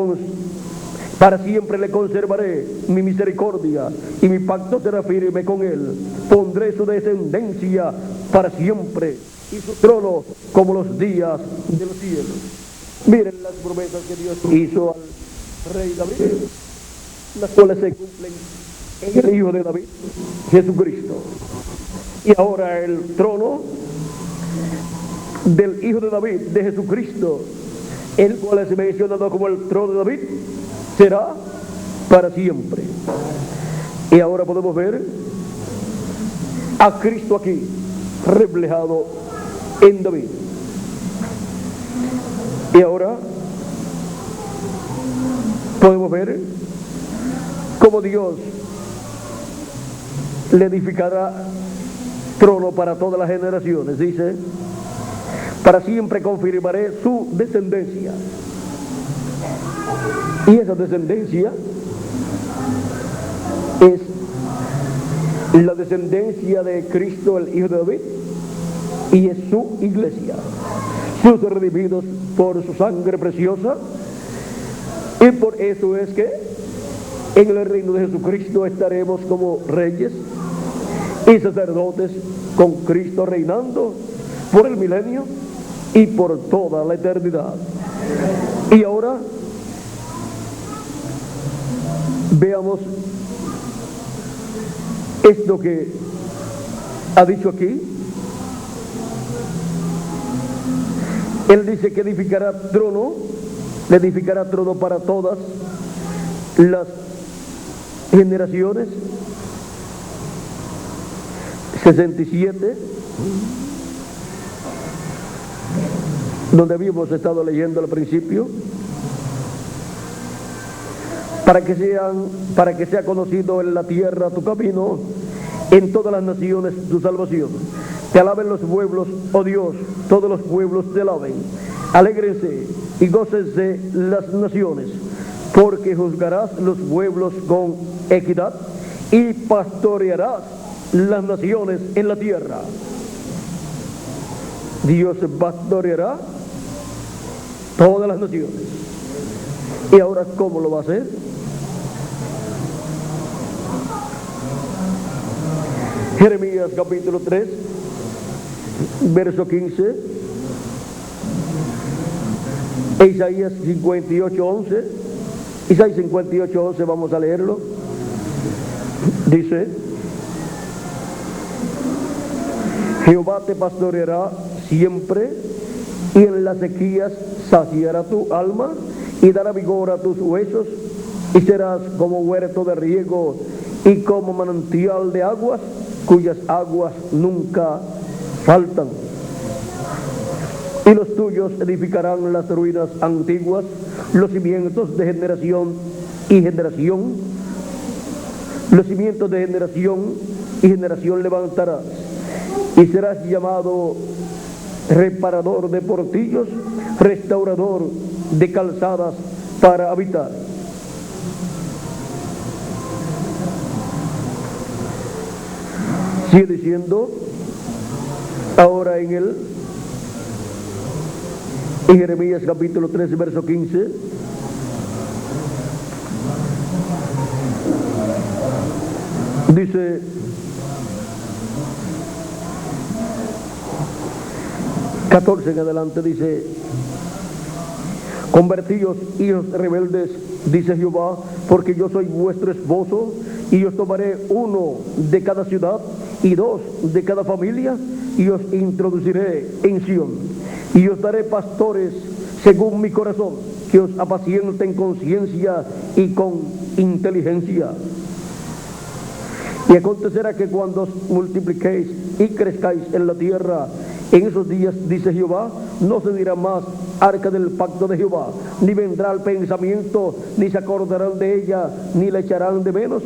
conservaré mi misericordia, y mi pacto será firme con él. Pondré su descendencia para siempre, y su trono como los días de los cielos. Miren las promesas que Dios hizo al rey David, las cuales se cumplen en el Hijo de David, Jesucristo. Y ahora el trono del Hijo de David, de Jesucristo, el cual es mencionado como el trono de David, será para siempre. Y ahora podemos ver a Cristo aquí reflejado en David. Y ahora podemos ver cómo Dios le edificará trono para todas las generaciones. Dice: para siempre confirmaré su descendencia. Y esa descendencia es la descendencia de Cristo, el Hijo de David, y es su iglesia, sus redimidos por su sangre preciosa. Y por eso es que en el reino de Jesucristo estaremos como reyes y sacerdotes, con Cristo reinando por el milenio y por toda la eternidad. Y ahora veamos esto que ha dicho aquí. Él dice que le edificará trono para todas las generaciones. 67, donde habíamos estado leyendo al principio. Para que sea conocido en la tierra tu camino, en todas las naciones tu salvación. Te alaben los pueblos, oh Dios, todos los pueblos te alaben. Alégrense y gócense las naciones, porque juzgarás los pueblos con equidad y pastorearás las naciones en la tierra. Dios pastoreará todas las naciones. ¿Y ahora cómo lo va a hacer? Jeremías capítulo 3, verso 15. Isaías 58, 11. Isaías 58, 11, vamos a leerlo. Dice: Jehová te pastoreará siempre, y en las sequías saciará tu alma, y dará vigor a tus huesos, y serás como huerto de riego, y como manantial de aguas, cuyas aguas nunca faltan. Y los tuyos edificarán las ruinas antiguas, los cimientos de generación y generación. Los cimientos de generación y generación levantarás, y serás llamado reparador de portillos, restaurador de calzadas para habitar. Sigue diciendo ahora en Jeremías capítulo 13, verso 15. Dice: ...14 en adelante dice: Convertíos, hijos rebeldes, dice Jehová, porque yo soy vuestro esposo, y os tomaré uno de cada ciudad y dos de cada familia, y os introduciré en Sión, y os daré pastores según mi corazón, que os apacienten con ciencia y con inteligencia. Y acontecerá que cuando os multipliquéis y crezcáis en la tierra, en esos días, dice Jehová, no se dirá más arca del pacto de Jehová, ni vendrá al pensamiento, ni se acordarán de ella, ni la echarán de menos,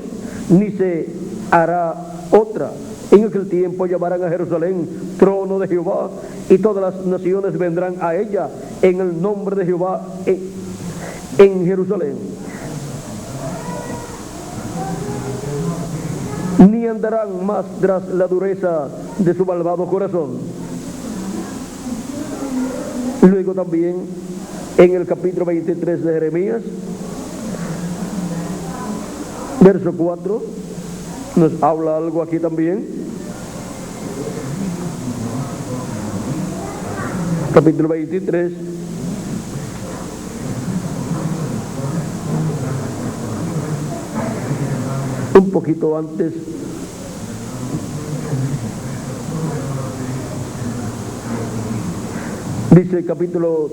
ni se hará otra. En aquel tiempo llamarán a Jerusalén trono de Jehová, y todas las naciones vendrán a ella en el nombre de Jehová en Jerusalén. Ni andarán más tras la dureza de su malvado corazón. Luego también en el capítulo 23 de Jeremías, verso 4, nos habla algo aquí también. Capítulo 23, un poquito antes. Dice el capítulo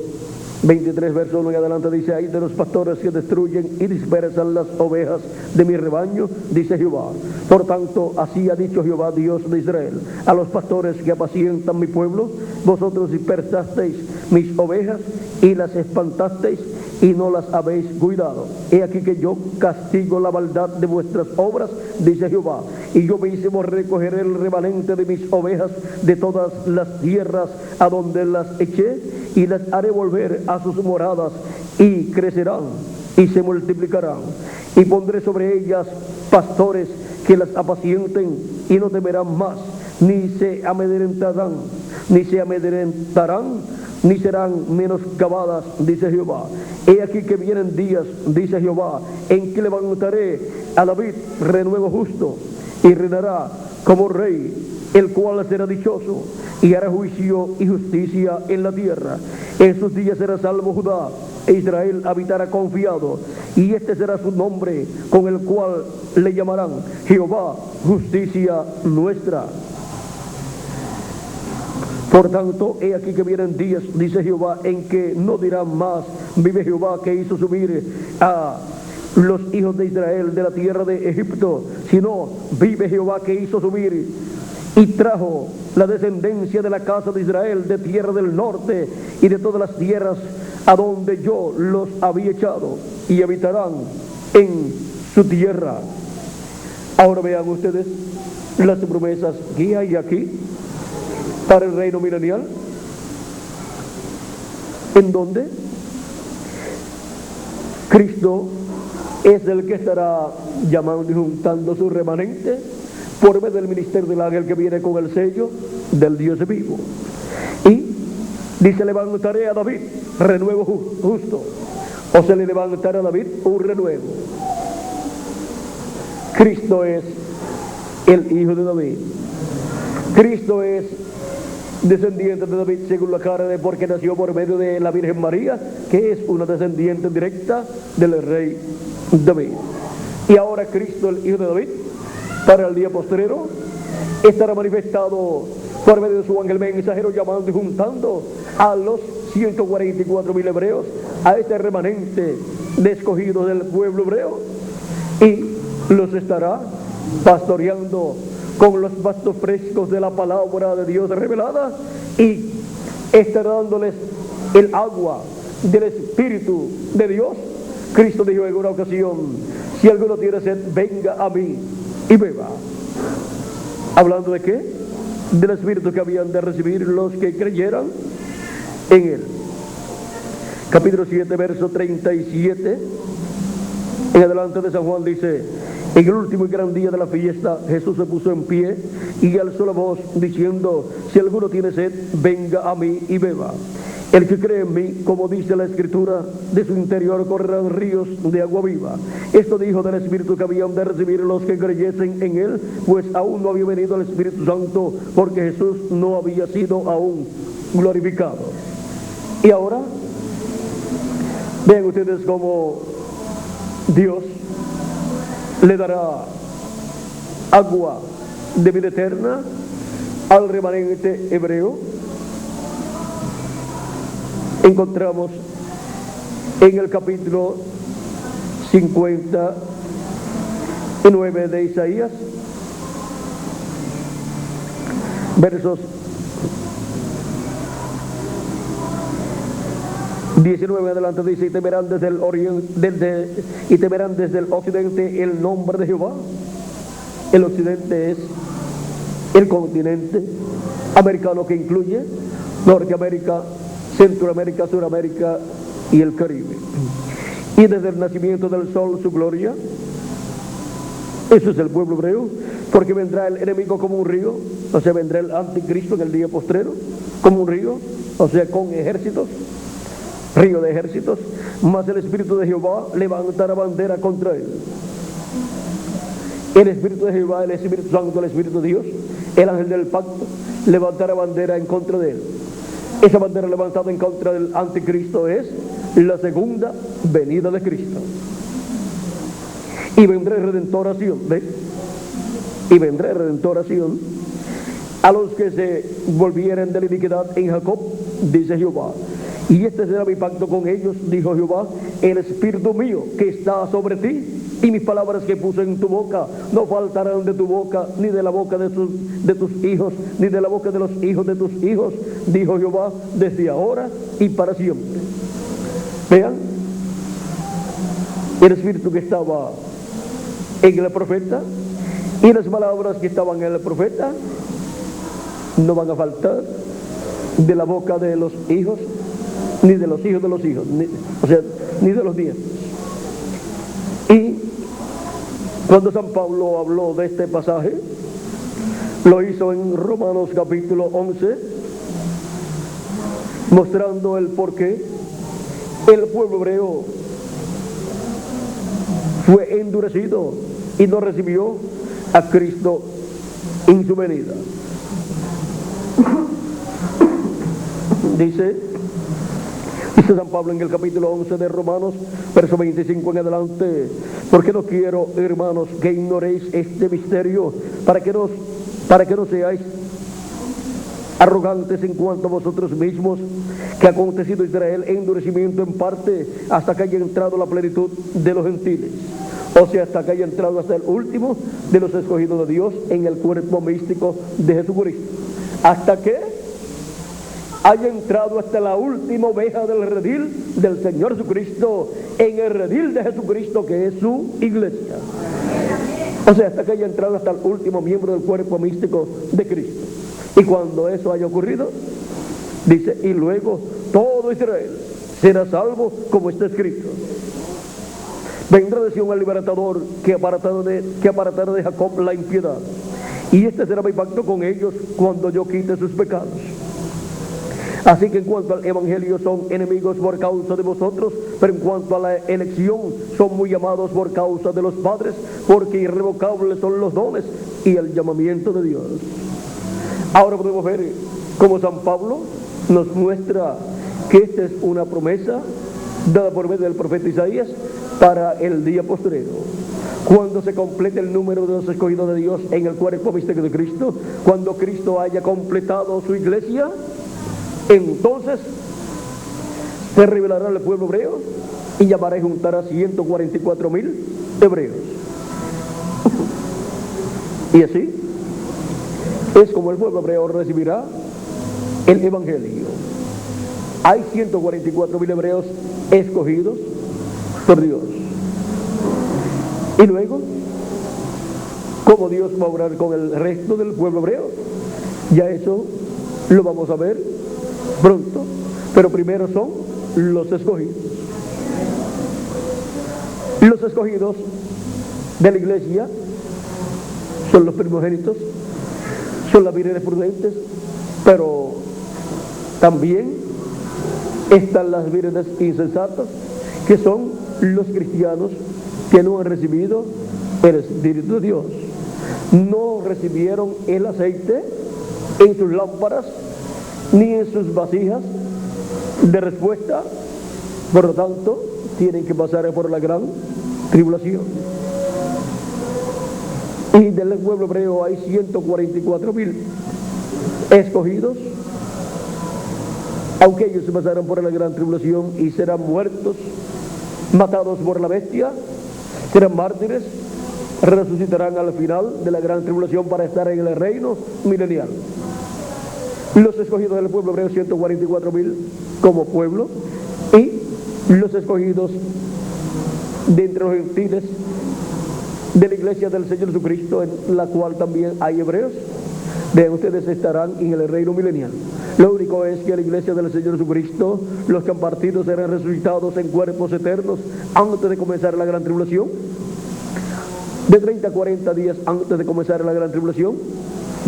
23, verso 1 en adelante, dice: Hay de los pastores que destruyen y dispersan las ovejas de mi rebaño, dice Jehová. Por tanto, así ha dicho Jehová, Dios de Israel, a los pastores que apacientan mi pueblo: vosotros dispersasteis mis ovejas y las espantasteis, y no las habéis cuidado. He aquí que yo castigo la maldad de vuestras obras, dice Jehová, y yo mismo recogeré el remanente de mis ovejas de todas las tierras a donde las eché, y las haré volver a sus moradas, y crecerán y se multiplicarán, y pondré sobre ellas pastores que las apacienten, y no temerán más, ni se amedrentarán, ni serán menoscabadas, dice Jehová. He aquí que vienen días, dice Jehová, en que levantaré a David renuevo justo, y reinará como rey, el cual será dichoso, y hará juicio y justicia en la tierra. En sus días será salvo Judá, e Israel habitará confiado, y este será su nombre, con el cual le llamarán Jehová, justicia nuestra. Por tanto, he aquí que vienen días, dice Jehová, en que no dirán más: vive Jehová, que hizo subir a los hijos de Israel de la tierra de Egipto, sino: vive Jehová, que hizo subir y trajo la descendencia de la casa de Israel de tierra del norte y de todas las tierras a donde yo los había echado, y habitarán en su tierra. Ahora vean ustedes las promesas que hay aquí para el reino milenial, en donde Cristo es el que estará llamando y juntando su remanente por medio del ministerio del ángel que viene con el sello del Dios vivo. Y dice: levantaré a David renuevo justo, o se le levantará a David un renuevo. Cristo es el hijo de David, Cristo es descendiente de David según la carne, porque nació por medio de la Virgen María, que es una descendiente directa del rey David. Y ahora Cristo, el Hijo de David, para el día postrero, estará manifestado por medio de su ángel mensajero, llamando y juntando a los 144,000 hebreos, a este remanente de escogidos del pueblo hebreo, y los estará pastoreando con los pastos frescos de la palabra de Dios revelada, y estará dándoles el agua del Espíritu de Dios. Cristo dijo en una ocasión: si alguno tiene sed, venga a mí y beba. ¿Hablando de qué? Del Espíritu que habían de recibir los que creyeran en Él. Capítulo 7, verso 37 en adelante de San Juan dice: en el último y gran día de la fiesta, Jesús se puso en pie y alzó la voz diciendo: si alguno tiene sed, venga a mí y beba. El que cree en mí, como dice la Escritura, de su interior correrán ríos de agua viva. Esto dijo del Espíritu que habían de recibir los que creyesen en Él, pues aún no había venido el Espíritu Santo, porque Jesús no había sido aún glorificado. Y ahora, vean ustedes cómo Dios le dará agua de vida eterna al remanente hebreo. Encontramos en el capítulo 59 de Isaías, versos 19 adelante, dice: y temerán desde el oriente, y temerán desde el occidente el nombre de Jehová. El occidente es el continente americano, que incluye Norteamérica, Centroamérica, Suramérica y el Caribe. Y desde el nacimiento del sol su gloria. Eso es el pueblo hebreo, porque vendrá el enemigo como un río, o sea, vendrá el anticristo en el día postrero como un río, o sea, con ejércitos, río de ejércitos, mas el Espíritu de Jehová levantará bandera contra él. El Espíritu de Jehová, el Espíritu Santo, el Espíritu de Dios, el ángel del pacto, levantará bandera en contra de él. Esa bandera levantada en contra del anticristo es la segunda venida de Cristo. Y vendrá redentoración, ¿ves? Y vendrá redentoración a los que se volvieren de la iniquidad en Jacob, dice Jehová. Y este será mi pacto con ellos, dijo Jehová: el Espíritu mío que está sobre ti, y mis palabras que puse en tu boca no faltarán de tu boca, ni de la boca de tus hijos, ni de la boca de los hijos de tus hijos, dijo Jehová, desde ahora y para siempre. Vean, el Espíritu que estaba en el profeta y las palabras que estaban en el profeta no van a faltar de la boca de los hijos, ni de los hijos de los hijos, ni de los nietos. Y cuando San Pablo habló de este pasaje, lo hizo en Romanos capítulo 11, mostrando el por qué el pueblo hebreo fue endurecido y no recibió a Cristo en su venida. Dice San Pablo en el capítulo 11 de Romanos, verso 25 en adelante: porque no quiero, hermanos, que ignoréis este misterio, para que no seáis arrogantes en cuanto a vosotros mismos, que ha acontecido Israel endurecimiento en parte, hasta que haya entrado la plenitud de los gentiles. O sea, hasta que haya entrado hasta el último de los escogidos de Dios en el cuerpo místico de Jesucristo. Hasta que haya entrado hasta la última oveja del redil del Señor Jesucristo, en el redil de Jesucristo, que es su iglesia. O sea, hasta que haya entrado hasta el último miembro del cuerpo místico de Cristo. Y cuando eso haya ocurrido, dice: y luego todo Israel será salvo, como está escrito: vendrá de Sion el libertador, que apartará de Jacob la impiedad. Y este será mi pacto con ellos cuando yo quite sus pecados. Así que en cuanto al evangelio son enemigos por causa de vosotros, pero en cuanto a la elección son muy amados por causa de los padres, porque irrevocables son los dones y el llamamiento de Dios. Ahora podemos ver cómo San Pablo nos muestra que esta es una promesa dada por medio del profeta Isaías para el día postrero. Cuando se complete el número de los escogidos de Dios en el cuerpo místico de Cristo, cuando Cristo haya completado su iglesia, entonces se revelará al pueblo hebreo y llamará y juntará a 144,000 hebreos. Y así es como el pueblo hebreo recibirá el evangelio. Hay 144,000 hebreos escogidos por Dios. Y luego, ¿cómo Dios va a obrar con el resto del pueblo hebreo? Ya eso lo vamos a ver pronto, pero primero son los escogidos. Los escogidos de la iglesia son los primogénitos, son las vírgenes prudentes, pero también están las vírgenes insensatas, que son los cristianos que no han recibido el Espíritu de Dios. No recibieron el aceite en sus lámparas ni en sus vasijas de respuesta, por lo tanto tienen que pasar por la gran tribulación. Y del pueblo hebreo hay 144,000 escogidos, aunque ellos se pasaron por la gran tribulación y serán muertos, matados por la bestia, serán mártires, resucitarán al final de la gran tribulación para estar en el reino milenial. Los escogidos del pueblo hebreo, 144,000 como pueblo, y los escogidos de entre los gentiles de la iglesia del Señor Jesucristo, en la cual también hay hebreos, de ustedes estarán en el reino milenial. Lo único es que la iglesia del Señor Jesucristo, los que han partido serán resucitados en cuerpos eternos antes de comenzar la gran tribulación. De 30 a 40 días antes de comenzar la gran tribulación,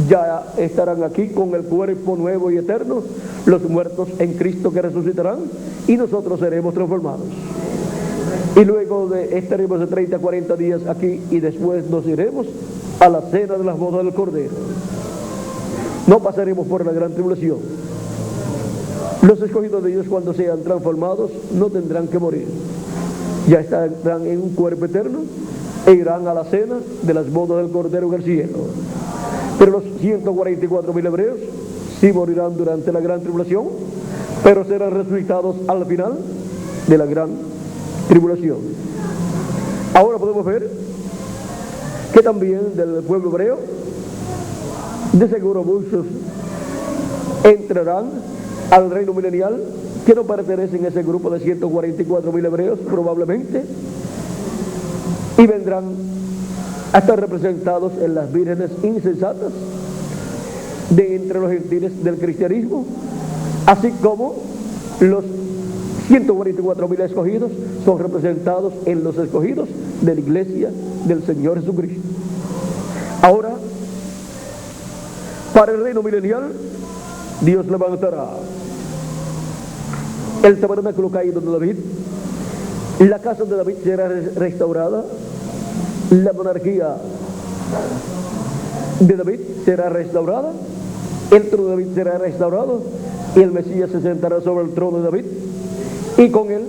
ya estarán aquí con el cuerpo nuevo y eterno, los muertos en Cristo que resucitarán, y nosotros seremos transformados. Y luego estaremos de 30 a 40 días aquí, y después nos iremos a la cena de las bodas del Cordero. No pasaremos por la gran tribulación. Los escogidos de Dios, cuando sean transformados, no tendrán que morir. Ya estarán en un cuerpo eterno e irán a la cena de las bodas del Cordero en el cielo. Pero los 144,000 hebreos sí morirán durante la gran tribulación, pero serán resucitados al final de la gran tribulación. Ahora podemos ver que también del pueblo hebreo, de seguro muchos entrarán al reino milenial que no pertenecen a ese grupo de 144,000 hebreos probablemente, y vendrán a estar representados en las vírgenes insensatas de entre los gentiles del cristianismo, así como los 144,000 escogidos son representados en los escogidos de la iglesia del Señor Jesucristo. Ahora, para el reino milenial, Dios levantará el tabernáculo caído de David, la casa de David será restaurada, la monarquía de David será restaurada, el trono de David será restaurado, y el Mesías se sentará sobre el trono de David, y con él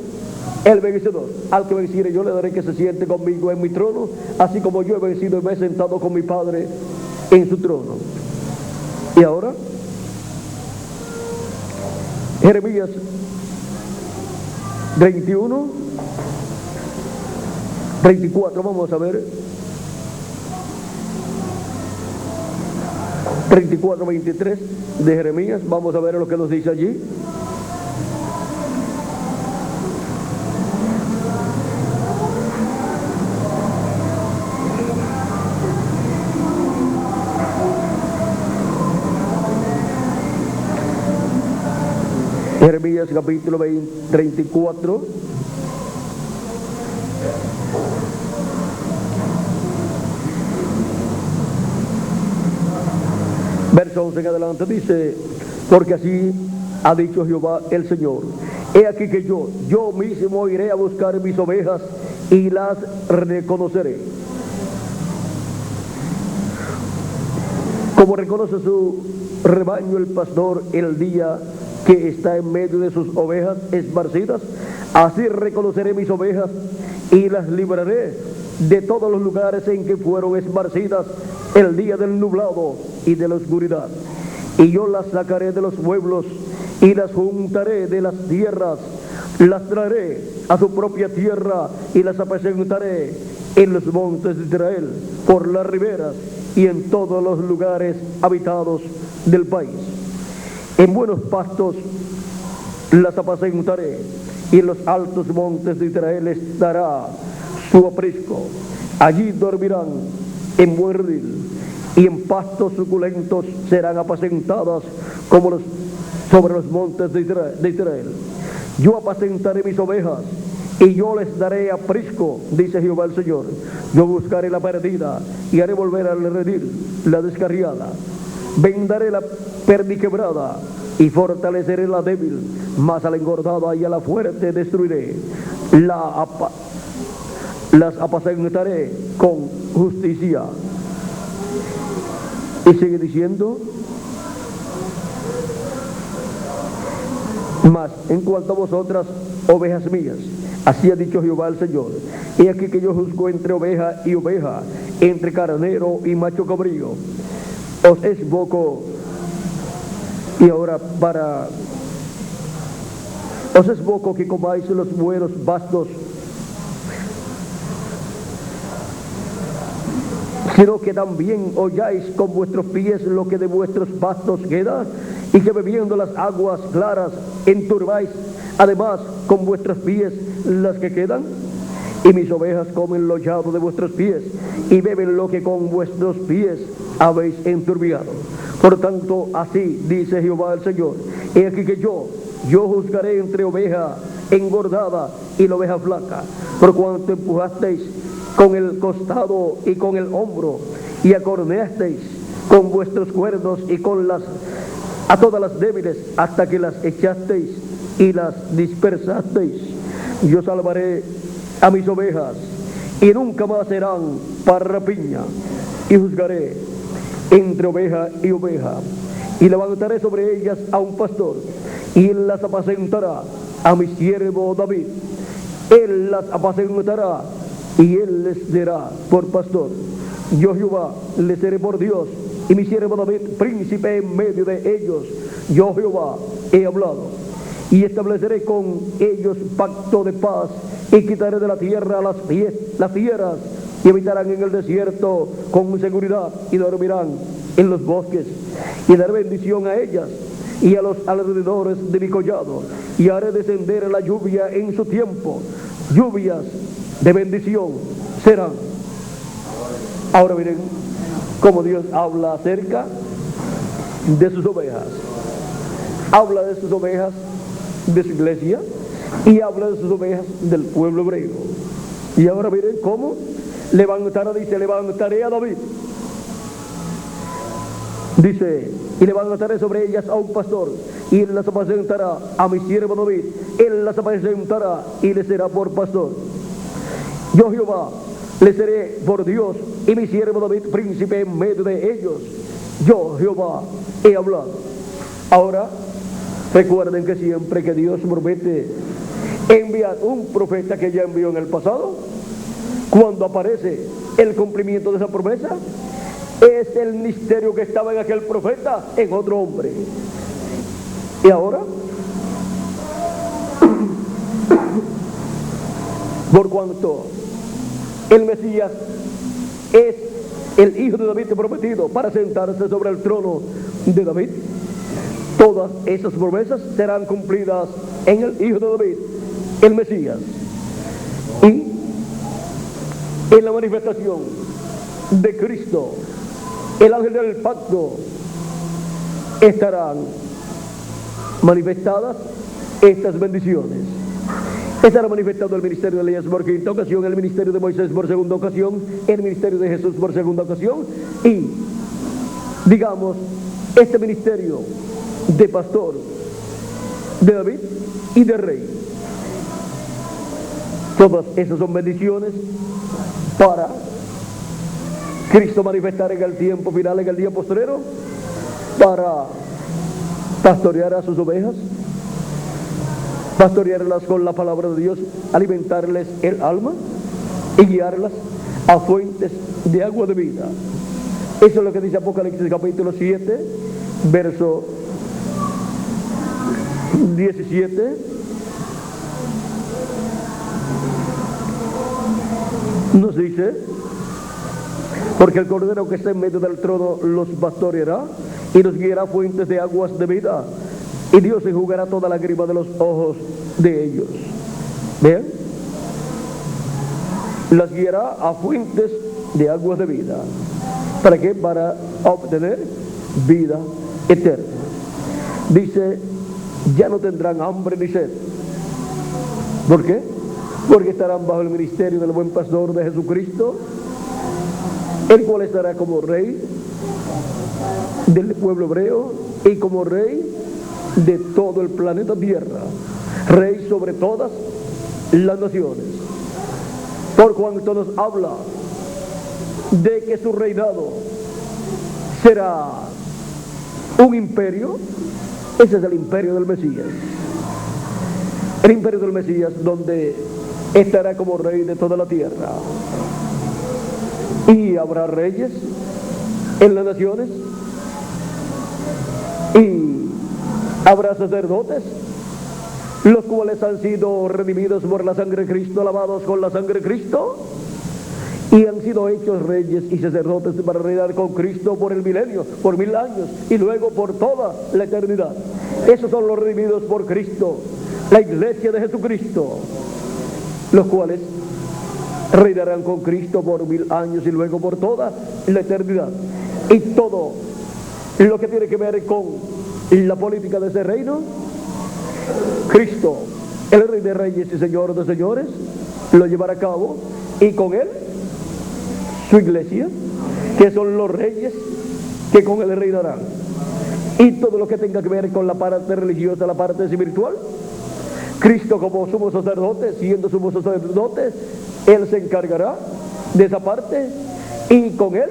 el vencedor. Al que venciere yo le daré que se siente conmigo en mi trono, así como yo he vencido y me he sentado con mi Padre en su trono. Y ahora, Jeremías 31, 34, vamos a ver. 34, 23 de Jeremías, vamos a ver lo que nos dice allí. Jeremías capítulo 34, verso 11 en adelante, dice: porque así ha dicho Jehová el Señor, he aquí que yo mismo iré a buscar mis ovejas y las reconoceré. Como reconoce su rebaño el pastor el día que está en medio de sus ovejas esparcidas, así reconoceré mis ovejas y las libraré de todos los lugares en que fueron esparcidas el día del nublado y de la oscuridad. Y yo las sacaré de los pueblos y las juntaré de las tierras, las traeré a su propia tierra y las apacentaré en los montes de Israel, por las riberas y en todos los lugares habitados del país. En buenos pastos las apacentaré, y en los altos montes de Israel estará su aprisco. Allí dormirán en buen redil, y en pastos suculentos serán apacentadas como sobre los montes de Israel. Yo apacentaré mis ovejas, y yo les daré aprisco, dice Jehová el Señor. Yo buscaré la perdida, y haré volver al redil la descarriada. Vendaré la perdiquebrada, y fortaleceré la débil, mas a la engordada y a la fuerte destruiré. Las apacentaré con justicia. Y sigue diciendo: mas en cuanto a vosotras, ovejas mías, así ha dicho Jehová el Señor, he aquí que yo juzgo entre oveja y oveja, entre carnero y macho cabrío. Os es poco, y ahora os es poco que comáis los buenos pastos, sino que también holláis con vuestros pies lo que de vuestros pastos queda, y que bebiendo las aguas claras enturbáis además con vuestros pies las que quedan. Y mis ovejas comen lo llado de vuestros pies, y beben lo que con vuestros pies habéis enturbiado. Por tanto, así dice Jehová el Señor: he aquí que yo juzgaré entre oveja engordada y la oveja flaca, por cuanto empujasteis con el costado y con el hombro, y acorneasteis con vuestros cuernos y con a todas las débiles, hasta que las echasteis y las dispersasteis. Yo salvaré a mis ovejas, y nunca más serán para rapiña, y juzgaré entre oveja y oveja, y levantaré sobre ellas a un pastor, y él las apacentará, a mi siervo David. Él las apacentará, y él les será por pastor. Yo Jehová les seré por Dios, y mi siervo David príncipe en medio de ellos. Yo Jehová he hablado, y estableceré con ellos pacto de paz, y quitaré de la tierra las fieras, y habitarán en el desierto con seguridad, y dormirán en los bosques, y daré bendición a ellas y a los alrededores de mi collado, y haré descender la lluvia en su tiempo. Lluvias de bendición serán. Ahora miren cómo Dios habla acerca de sus ovejas. Habla de sus ovejas de su iglesia, y habla de sus ovejas del pueblo hebreo. Y ahora miren cómo levantaré a David. Dice: y levantaré sobre ellas a un pastor, y él las apacentará, a mi siervo David. Él las apacentará y le será por pastor. Yo Jehová le seré por Dios, y mi siervo David príncipe en medio de ellos. Yo Jehová he hablado. Ahora recuerden que siempre que Dios promete enviar un profeta que ya envió en el pasado, cuando aparece el cumplimiento de esa promesa, es el misterio que estaba en aquel profeta en otro hombre. Y ahora, por cuanto el Mesías es el hijo de David prometido para sentarse sobre el trono de David, todas esas promesas serán cumplidas en el hijo de David, el Mesías. Y en la manifestación de Cristo, el ángel del pacto, estarán manifestadas estas bendiciones. Estará manifestado el ministerio de Elías por quinta ocasión, el ministerio de Moisés por segunda ocasión, el ministerio de Jesús por segunda ocasión, y digamos este ministerio de pastor, de David y de rey. Todas esas son bendiciones para Cristo manifestar en el tiempo final, en el día postrero, para pastorear a sus ovejas, pastorearlas con la palabra de Dios, alimentarles el alma y guiarlas a fuentes de agua de vida. Eso es lo que dice Apocalipsis capítulo 7, verso 17. Nos dice: porque el Cordero que está en medio del trono los pastoreará y los guiará a fuentes de aguas de vida, y Dios enjugará toda lágrima de los ojos de ellos. ¿Ven? Las guiará a fuentes de aguas de vida. ¿Para qué? Para obtener vida eterna. Dice: ya no tendrán hambre ni sed. ¿Por qué? Porque estarán bajo el ministerio del buen pastor de Jesucristo, el cual estará como rey del pueblo hebreo y como rey de todo el planeta Tierra, rey sobre todas las naciones. Por cuanto nos habla de que su reinado será un imperio, ese es el imperio del Mesías. El imperio del Mesías, donde estará como rey de toda la tierra. Y habrá reyes en las naciones, y habrá sacerdotes, los cuales han sido redimidos por la sangre de Cristo, lavados con la sangre de Cristo, y han sido hechos reyes y sacerdotes para reinar con Cristo por el milenio, por 1000 años, y luego por toda la eternidad. Esos son los redimidos por Cristo, la iglesia de Jesucristo, los cuales reinarán con Cristo por 1000 años y luego por toda la eternidad. Y todo lo que tiene que ver con la política de ese reino, Cristo, el Rey de Reyes y Señor de Señores, lo llevará a cabo, y con él su iglesia, que son los reyes que con él reinarán. Y todo lo que tenga que ver con la parte religiosa, la parte espiritual, Cristo como sumo sacerdote, siendo sumo sacerdote, él se encargará de esa parte, y con él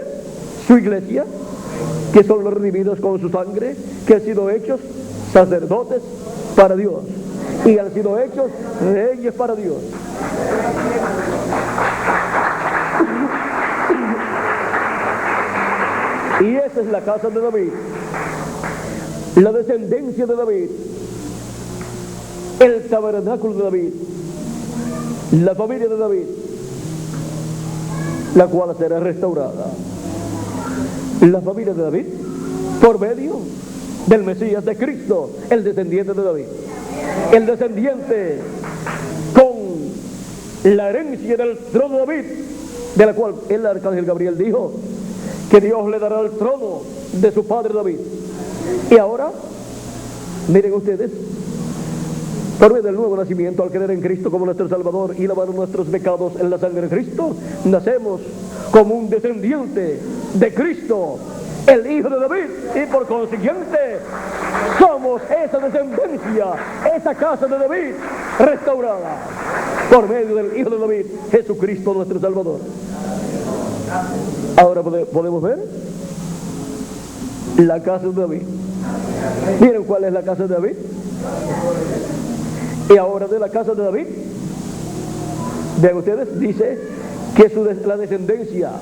su iglesia, que son los redimidos con su sangre, que han sido hechos sacerdotes para Dios y han sido hechos reyes para Dios. Y esa es la casa de David, la descendencia de David, el tabernáculo de David, la familia de David, la cual será restaurada. La familia de David por medio del Mesías de Cristo, el descendiente de David, el descendiente con la herencia del trono de David, de la cual el arcángel Gabriel dijo que Dios le dará el trono de su padre David. Y ahora, miren ustedes, por medio del nuevo nacimiento, al creer en Cristo como nuestro Salvador y lavar nuestros pecados en la sangre de Cristo, nacemos como un descendiente de Cristo, el Hijo de David, y por consiguiente somos esa descendencia, esa casa de David restaurada por medio del Hijo de David, Jesucristo nuestro Salvador. Ahora podemos ver la casa de David. Miren cuál es la casa de David. Y ahora de la casa de David, vean ustedes, dice que la descendencia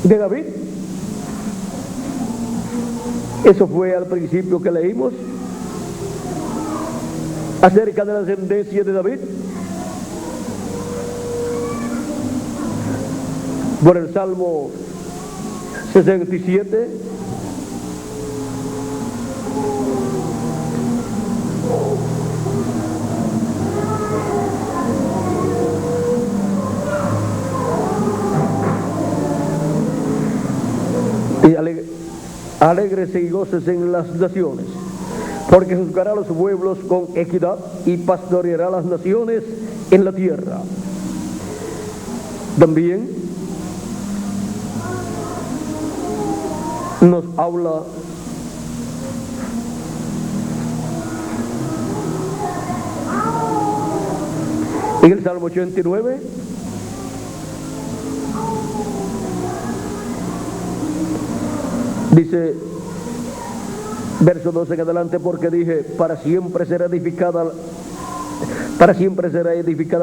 de David, eso fue al principio que leímos acerca de la descendencia de David, por el Salmo 67. Y alégrese y gócese en las naciones, porque juzgará a los pueblos con equidad y pastoreará a las naciones en la tierra. También nos habla en el Salmo 89, dice: Verso 12 en adelante, porque dije, para siempre será edificada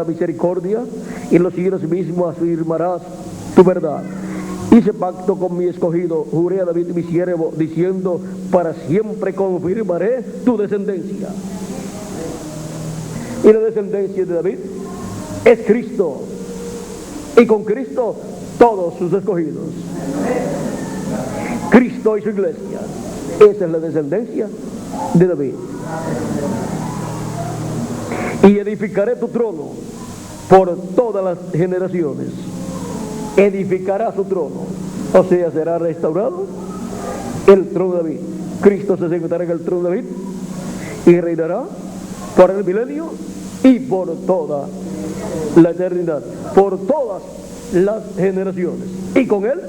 misericordia, y en los siglos mismos afirmarás tu verdad. Hice pacto con mi escogido, juré a David mi siervo, diciendo, para siempre confirmaré tu descendencia. Y la descendencia de David es Cristo, y con Cristo todos sus escogidos. Cristo y su iglesia. Esa es la descendencia de David. Y edificaré tu trono por todas las generaciones. Edificará su trono, o sea, será restaurado el trono de David. Cristo se sentará en el trono de David y reinará por el milenio y por toda la eternidad, por todas las generaciones. Y con él,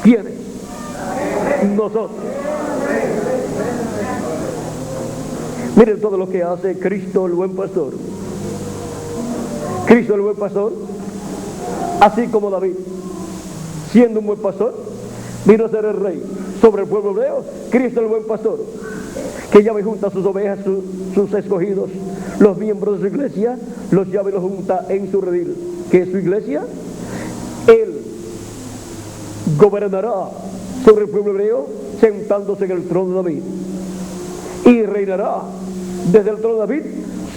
¿quiénes? Nosotros. Miren todo lo que hace Cristo el buen pastor. Cristo el buen pastor, así como David, siendo un buen pastor, vino a ser el rey sobre el pueblo hebreo. Cristo el buen pastor, que llama y junta a sus ovejas, sus escogidos, los miembros de su iglesia, los llama y los junta en su redil, que es su iglesia. Él gobernará sobre el pueblo hebreo, sentándose en el trono de David, y reinará desde el trono de David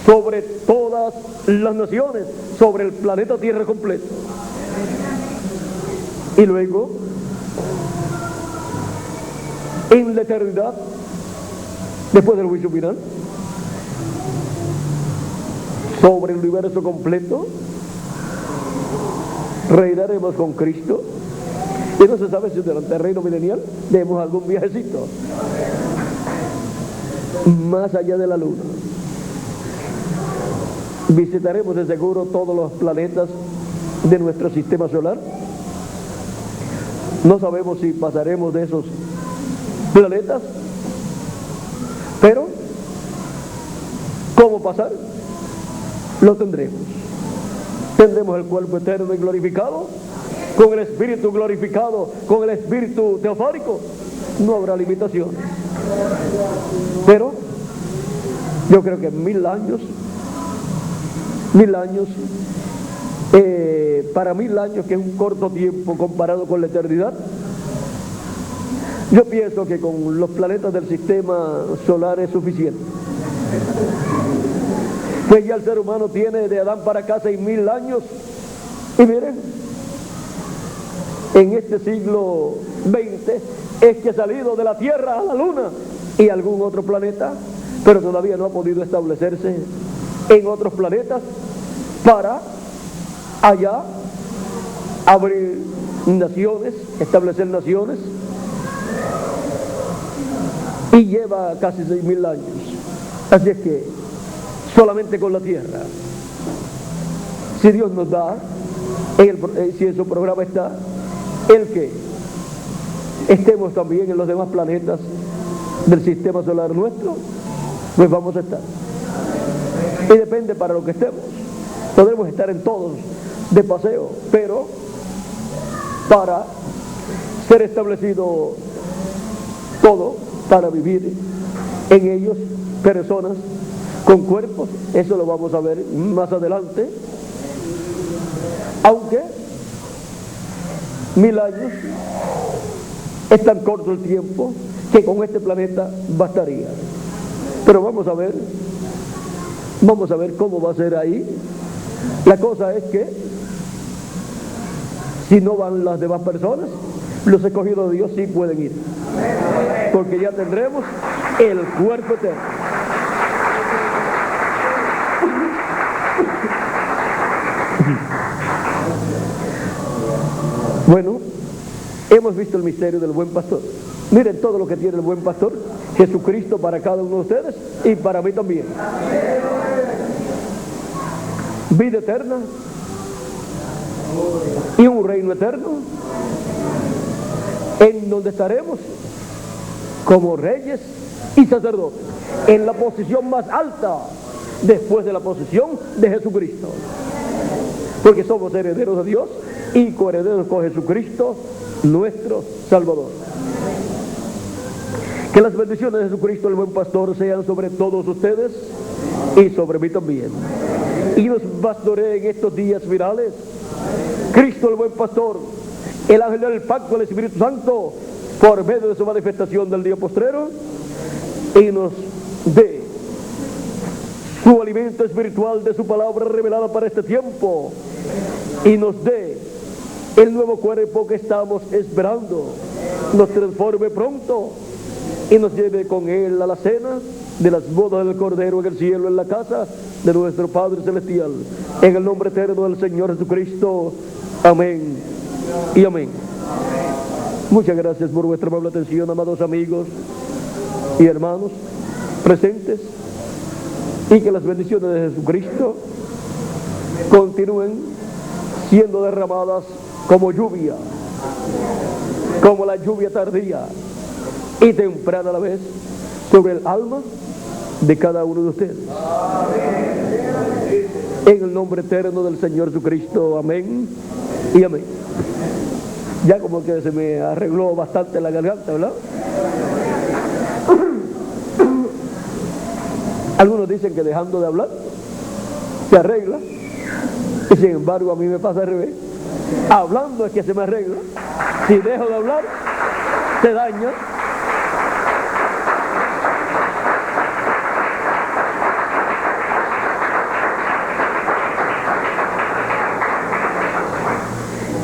sobre todas las naciones, sobre el planeta Tierra completo. Y luego, en la eternidad, después del juicio final, sobre el universo completo, reinaremos con Cristo. Y no se sabe si durante el reino milenial demos algún viajecito más allá de la luna. Visitaremos de seguro todos los planetas de nuestro sistema solar. No sabemos si pasaremos de esos planetas, pero ¿cómo pasar? Lo tendremos. Tendremos el cuerpo eterno y glorificado, con el espíritu glorificado, con el espíritu teofánico. No habrá limitaciones. Pero yo creo que 1000 años, para 1000 años, que es un corto tiempo comparado con la eternidad, yo pienso que con los planetas del sistema solar es suficiente. Pues ya el ser humano tiene de Adán para acá 6000 años, y miren, en este siglo XX es que ha salido de la Tierra a la Luna y algún otro planeta, pero todavía no ha podido establecerse en otros planetas para allá abrir naciones, establecer naciones, y lleva casi 6000 años. Así es que solamente con la Tierra, si Dios nos da, si en su programa está el que estemos también en los demás planetas del sistema solar nuestro, pues vamos a estar. Y depende para lo que estemos. Podremos estar en todos de paseo, pero para ser establecido todo, para vivir en ellos personas con cuerpos, eso lo vamos a ver más adelante. Aunque 1000 años es tan corto el tiempo que con este planeta bastaría. Pero vamos a ver cómo va a ser ahí. La cosa es que si no van las demás personas, los escogidos de Dios sí pueden ir, porque ya tendremos el cuerpo eterno. Bueno, hemos visto el misterio del buen pastor. Miren todo lo que tiene el buen pastor, Jesucristo, para cada uno de ustedes y para mí también. Vida eterna y un reino eterno, en donde estaremos como reyes y sacerdotes, en la posición más alta después de la posición de Jesucristo, porque somos herederos de Dios y coherederos con Jesucristo, nuestro Salvador. Que las bendiciones de Jesucristo, el buen pastor, sean sobre todos ustedes y sobre mí también. Y nos pastoree en estos días virales Cristo, el buen pastor, el ángel del pacto, el Espíritu Santo, por medio de su manifestación del día postrero, y nos dé su alimento espiritual de su palabra revelada para este tiempo, y nos dé el nuevo cuerpo que estamos esperando, nos transforme pronto y nos lleve con él a la cena de las bodas del Cordero en el cielo, en la casa de nuestro Padre Celestial, en el nombre eterno del Señor Jesucristo. Amén y amén. Muchas gracias por vuestra amable atención, amados amigos y hermanos presentes, y que las bendiciones de Jesucristo continúen siendo derramadas como lluvia, como la lluvia tardía y temprana a la vez, sobre el alma de cada uno de ustedes. En el nombre eterno del Señor Jesucristo. Amén y amén. Ya como que se me arregló bastante la garganta, ¿verdad? Algunos dicen que dejando de hablar se arregla, y sin embargo a mí me pasa al revés. Hablando es que se me arregla. Si dejo de hablar, se daña.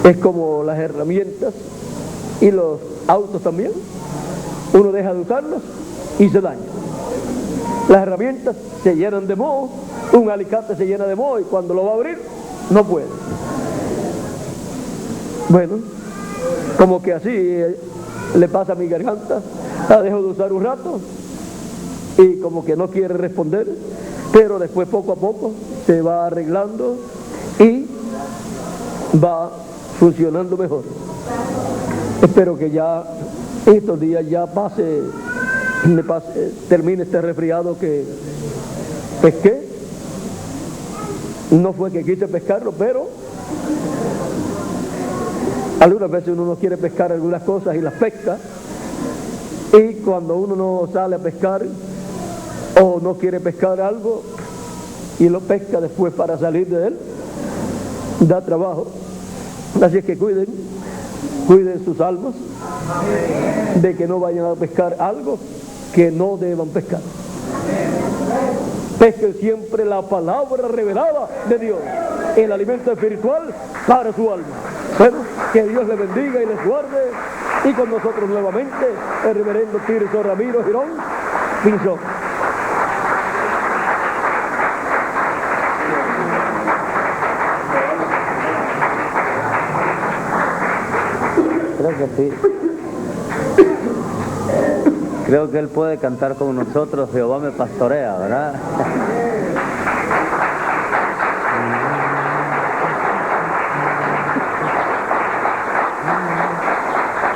Es como las herramientas y los autos también. Uno deja de usarlos y se daña. Las herramientas se llenan de moho, un alicate se llena de moho y cuando lo va a abrir, no puede. Bueno, como que así le pasa a mi garganta. La dejo de usar un rato y como que no quiere responder, pero después poco a poco se va arreglando y va funcionando mejor. Espero que ya estos días ya termine este resfriado que pesqué. No fue que quise pescarlo, pero algunas veces uno no quiere pescar algunas cosas y las pesca, y cuando uno no sale a pescar o no quiere pescar algo y lo pesca después para salir de él, da trabajo. Así es que cuiden sus almas de que no vayan a pescar algo que no deban pescar. Pesquen siempre la palabra revelada de Dios, el alimento espiritual para su alma. Bueno, que Dios les bendiga y les guarde. Y con nosotros nuevamente el reverendo Tirso Ramiro Girón Pinzón. Creo que sí. Creo que él puede cantar con nosotros, Jehová me pastorea, ¿verdad?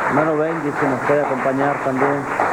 Hermano Benji, si nos puede acompañar también.